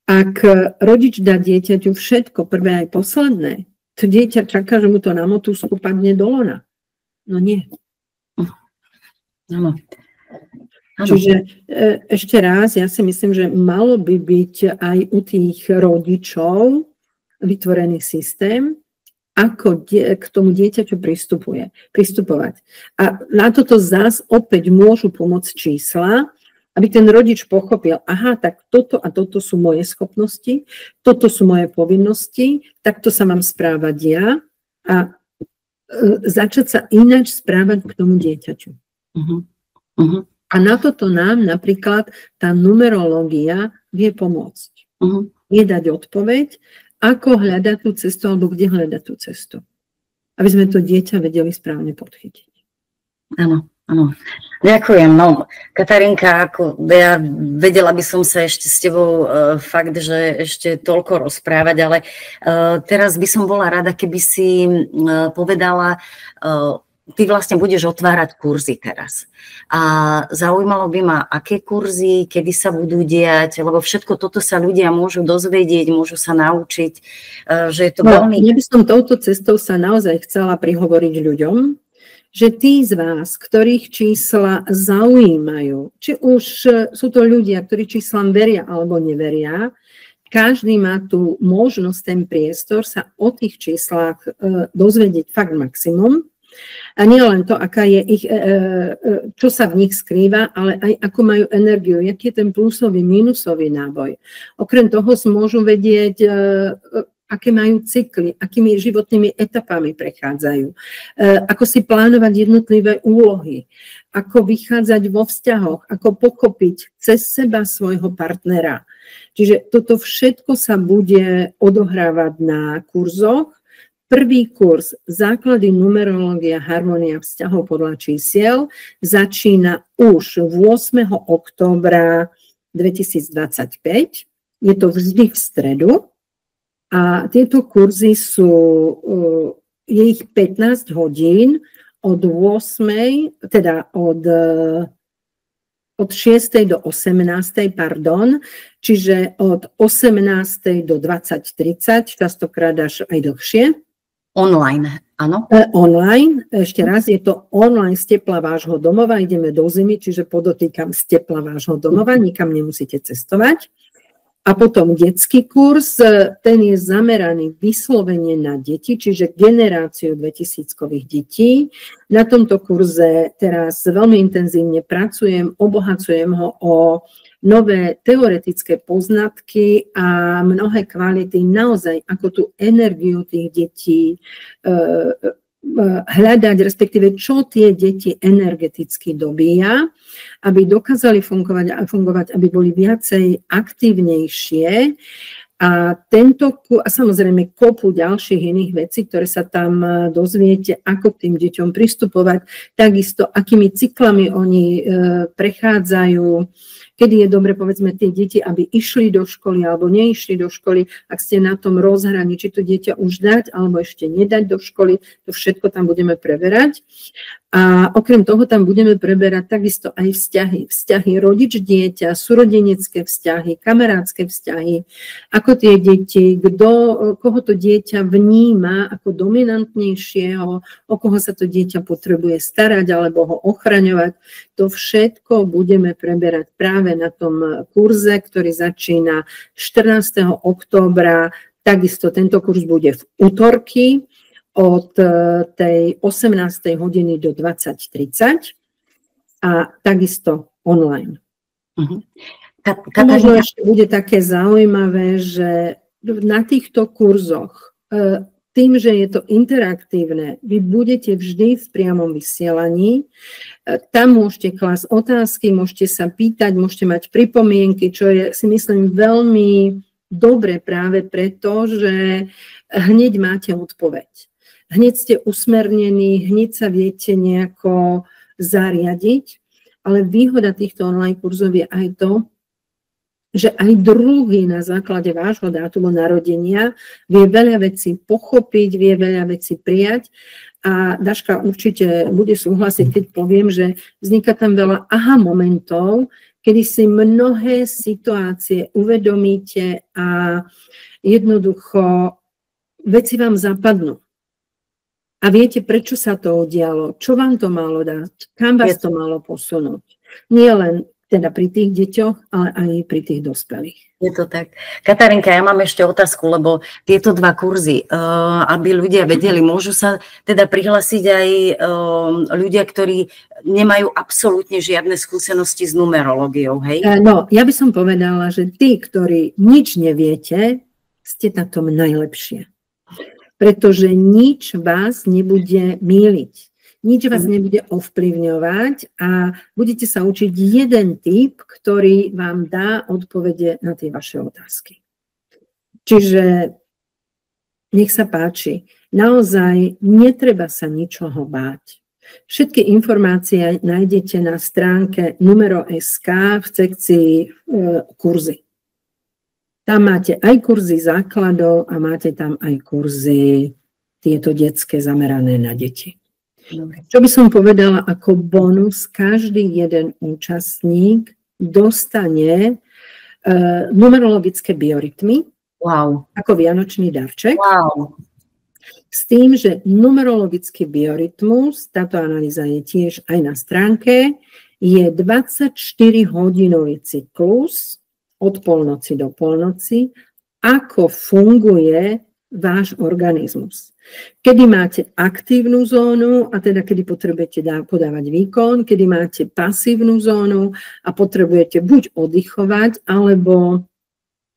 Ak rodič dá dieťaťu všetko, prvé aj posledné, to dieťa čaká, že mu to na motúsku padne do lona. No nie. Áno. Čiže ešte raz, ja si myslím, že malo by byť aj u tých rodičov vytvorený systém, ako k tomu dieťaťu pristupovať. A na toto zás opäť môžu pomôcť čísla, aby ten rodič pochopil, aha, tak toto a toto sú moje schopnosti, toto sú moje povinnosti, takto sa mám správať ja a začať sa ináč správať k tomu dieťaťu. A na toto nám napríklad tá numerológia vie pomôcť. Vie dať odpoveď, ako hľadať tú cestu alebo kde hľadať tú cestu. Aby sme to dieťa vedeli správne podchytiť. Áno. Áno, ďakujem. No, Katarinka, ja vedela by som sa ešte s tebou fakt, že ešte toľko rozprávať, ale teraz by som bola rada, keby si povedala, ty vlastne budeš otvárať kurzy teraz. A zaujímalo by ma, aké kurzy, kedy sa budú diať, lebo všetko toto sa ľudia môžu dozvedieť, môžu sa naučiť, že je to veľmi... Ja by som touto cestou sa naozaj chcela prihovoriť ľuďom, že tí z vás, ktorých čísla zaujímajú, či už sú to ľudia, ktorí číslam veria alebo neveria, každý má tu možnosť, ten priestor sa o tých číslach dozvedieť fakt maximum. A nie len to, aká je ich, čo sa v nich skrýva, ale aj ako majú energiu, aký je ten plusový, minusový náboj. Okrem toho môžu vedieť, aké majú cykly, akými životnými etapami prechádzajú, ako si plánovať jednotlivé úlohy, ako vychádzať vo vzťahoch, ako pochopiť cez seba svojho partnera. Čiže toto všetko sa bude odohrávať na kurzoch. Prvý kurz Základy numerológia, harmónia vzťahov podľa čísiel začína už 8. októbra 2025. Je to vždy v stredu. A tieto kurzy je ich 15 hodín od 8, teda od 6. do 18. Čiže od 18. do 20:30, častokrát až aj dlhšie. Online, áno? Online, ešte raz, je to online z tepla vášho domova, ideme do zimy, čiže podotýkam z tepla vášho domova, nikam nemusíte cestovať. A potom detský kurz, ten je zameraný vyslovene na deti, čiže generáciu 2000-kových detí. Na tomto kurze teraz veľmi intenzívne pracujem, obohacujem ho o nové teoretické poznatky a mnohé kvality, naozaj ako tú energiu tých detí hľadať, respektíve čo tie deti energeticky dobíja, aby dokázali fungovať, aby boli viacej aktívnejšie. A samozrejme kopu ďalších iných vecí, ktoré sa tam dozviete, ako k tým deťom pristupovať, takisto akými cyklami oni prechádzajú, kedy je dobre, povedzme, tie deti, aby išli do školy alebo neišli do školy, ak ste na tom rozhraní, či to dieťa už dať alebo ešte nedať do školy, to všetko tam budeme preberať. A okrem toho tam budeme preberať takisto aj vzťahy rodič-dieťa, súrodenecké vzťahy, kamarátske vzťahy, ako tie deti, koho to dieťa vníma ako dominantnejšieho, o koho sa to dieťa potrebuje starať alebo ho ochraňovať. To všetko budeme preberať práve na tom kurze, ktorý začína 14. októbra. Takisto tento kurz bude v útorky od tej 18. hodiny do 20:30 a takisto online. Možno ešte bude také zaujímavé, že na týchto kurzoch, tým, že je to interaktívne, vy budete vždy v priamom vysielaní, tam môžete klásť otázky, môžete sa pýtať, môžete mať pripomienky, čo je, si myslím, veľmi dobre práve preto, že hneď máte odpoveď. Hneď ste usmernení, hneď sa viete nejako zariadiť, ale výhoda týchto online kurzov je aj to, že aj druhý na základe vášho dátumu narodenia vie veľa vecí pochopiť, vie veľa vecí prijať a Daška určite bude súhlasiť, keď poviem, že vzniká tam veľa aha momentov, kedy si mnohé situácie uvedomíte a jednoducho veci vám zapadnú. A viete, prečo sa to udialo, čo vám to malo dať, kam vás to malo posunúť. Nie len teda pri tých deťoch, ale aj pri tých dospelých. Je to tak. Katarinka, ja mám ešte otázku, lebo tieto dva kurzy, aby ľudia vedeli, môžu sa teda prihlásiť aj ľudia, ktorí nemajú absolútne žiadne skúsenosti s numerológiou, hej? No, ja by som povedala, že tí, ktorí nič neviete, ste na tom najlepšie. Pretože nič vás nebude mýliť. Nič vás nebude ovplyvňovať a budete sa učiť jeden typ, ktorý vám dá odpovede na tie vaše otázky. Čiže nech sa páči, naozaj netreba sa ničoho báť. Všetky informácie nájdete na stránke Numero.sk v sekcii kurzy. Tam máte aj kurzy základov a máte tam aj kurzy tieto detské zamerané na deti. Čo by som povedala ako bonus, každý jeden účastník dostane numerologické biorytmy ako vianočný darček. S tým, že numerologický biorytmus, táto analýza je tiež aj na stránke, je 24-hodinový cyklus od polnoci do polnoci, ako funguje váš organizmus. Kedy máte aktívnu zónu, a teda kedy potrebujete podávať výkon, kedy máte pasívnu zónu a potrebujete buď oddychovať, alebo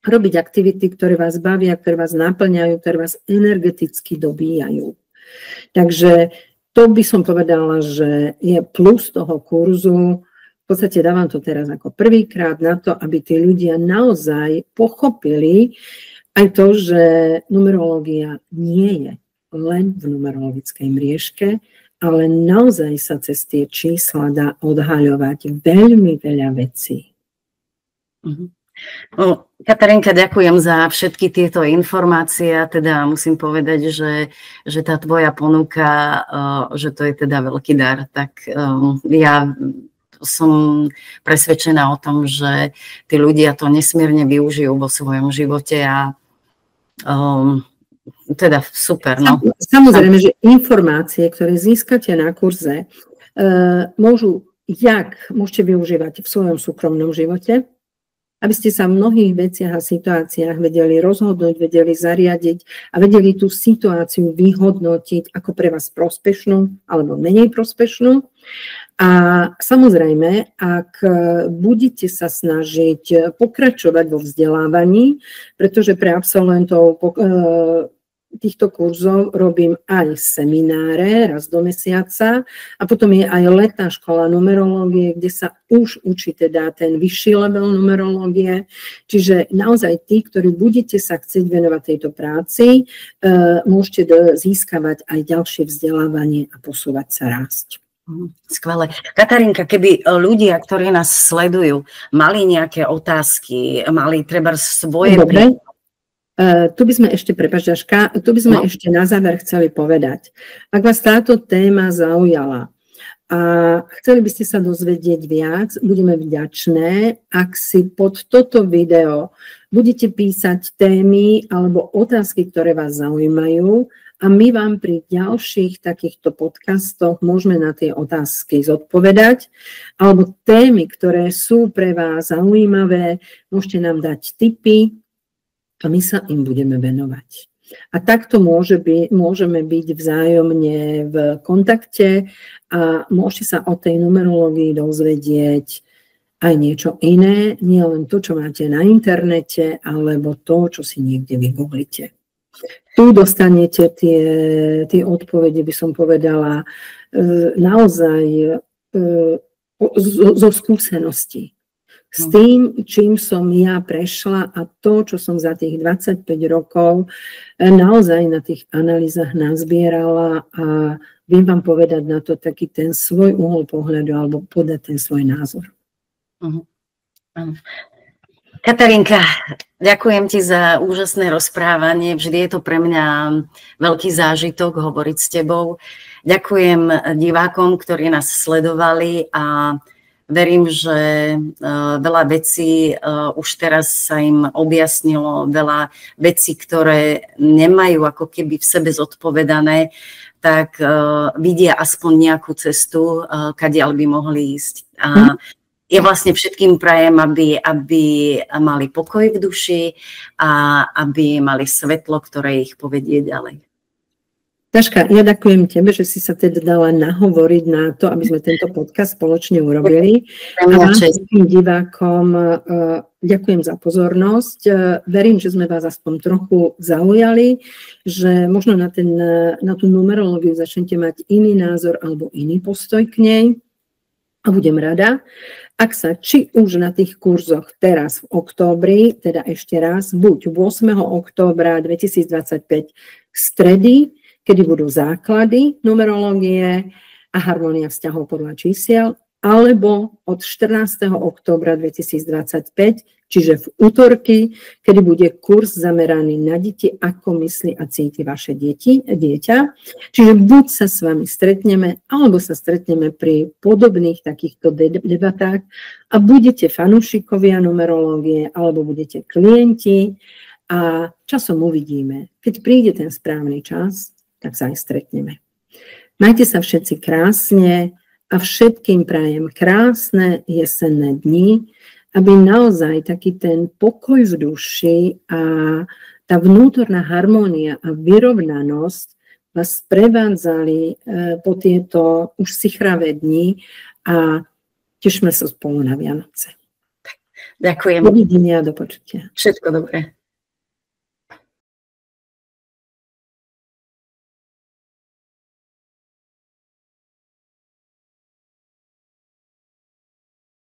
robiť aktivity, ktoré vás bavia, ktoré vás naplňajú, ktoré vás energeticky dobíjajú. Takže to by som povedala, že je plus toho kurzu. V podstate dávam to teraz ako prvýkrát na to, aby tí ľudia naozaj pochopili aj to, že numerológia nie je len v numerologickej mriežke, ale naozaj sa cez tie čísla dá odhaľovať veľmi veľa vecí. No, Katarinka, ďakujem za všetky tieto informácie. Teda musím povedať, že tá tvoja ponuka, že to je teda veľký dar, tak ja som presvedčená o tom, že tí ľudia to nesmierne využijú vo svojom živote a teda super. No. Samozrejme, že informácie, ktoré získate na kurze, môžete využívať v svojom súkromnom živote, aby ste sa v mnohých veciach a situáciách vedeli rozhodnúť, vedeli zariadiť a vedeli tú situáciu vyhodnotiť ako pre vás prospešnú alebo menej prospešnú. A samozrejme, ak budete sa snažiť pokračovať vo vzdelávaní, pretože pre absolventov týchto kurzov robím aj semináre raz do mesiaca a potom je aj letná škola numerológie, kde sa už učí teda ten vyšší level numerológie. Čiže naozaj tí, ktorí budete sa chcieť venovať tejto práci, môžete získavať aj ďalšie vzdelávanie a posúvať sa rásť. Skvelé. Katarínka, keby ľudia, ktorí nás sledujú, mali nejaké otázky, mali treba svoje... Dobre. Tu by sme ešte, prepáč Daška, tu by sme ešte na záver chceli povedať. Ak vás táto téma zaujala a chceli by ste sa dozvedieť viac, budeme vďačné, ak si pod toto video budete písať témy alebo otázky, ktoré vás zaujímajú a my vám pri ďalších takýchto podcastoch môžeme na tie otázky zodpovedať alebo témy, ktoré sú pre vás zaujímavé, môžete nám dať tipy, a my sa im budeme venovať. A takto môžeme byť vzájomne v kontakte a môžete sa o tej numerológii dozvedieť aj niečo iné, nie len to, čo máte na internete, alebo to, čo si niekde vygooglite. Tu dostanete tie odpovede, by som povedala, naozaj zo skúseností. S tým, čím som ja prešla a to, čo som za tých 25 rokov naozaj na tých analýzach nazbierala a viem vám povedať na to taký ten svoj uhol pohľadu alebo podať ten svoj názor. Katarínka, ďakujem ti za úžasné rozprávanie. Vždy je to pre mňa veľký zážitok hovoriť s tebou. Ďakujem divákom, ktorí nás sledovali a verím, že veľa vecí už teraz sa im objasnilo, veľa vecí, ktoré nemajú ako keby v sebe zodpovedané, tak vidia aspoň nejakú cestu, kadiaľ by mohli ísť. A ja vlastne všetkým prajem, aby mali pokoj v duši a aby mali svetlo, ktoré ich povedie ďalej. Daška, ja ďakujem tebe, že si sa teda dala nahovoriť na to, aby sme tento podcast spoločne urobili. A vám všetkým divákom ďakujem za pozornosť. Verím, že sme vás aspoň trochu zaujali, že možno na tú numerológiu začnete mať iný názor alebo iný postoj k nej. A budem rada, ak sa či už na tých kurzoch teraz v októbri, teda ešte raz, buď 8. októbra 2025 stredy, kedy budú základy numerológie a harmónia vzťahov podľa čísiel, alebo od 14. októbra 2025, čiže v útorky, kedy bude kurz zameraný na deti, ako myslí a cíti vaše dieťa. Čiže buď sa s vami stretneme, alebo sa stretneme pri podobných takýchto debatách a budete fanúšikovia numerológie, alebo budete klienti a časom uvidíme. Keď príde ten správny čas, tak sa aj stretneme. Majte sa všetci krásne a všetkým prajem krásne jesenné dni, aby naozaj taký ten pokoj v duši a tá vnútorná harmónia a vyrovnanosť vás prevádzali po tieto už sichravé dni a tešíme sa spolu na Vianoce. Ďakujem. Dovidenia a do počutia. Všetko dobré.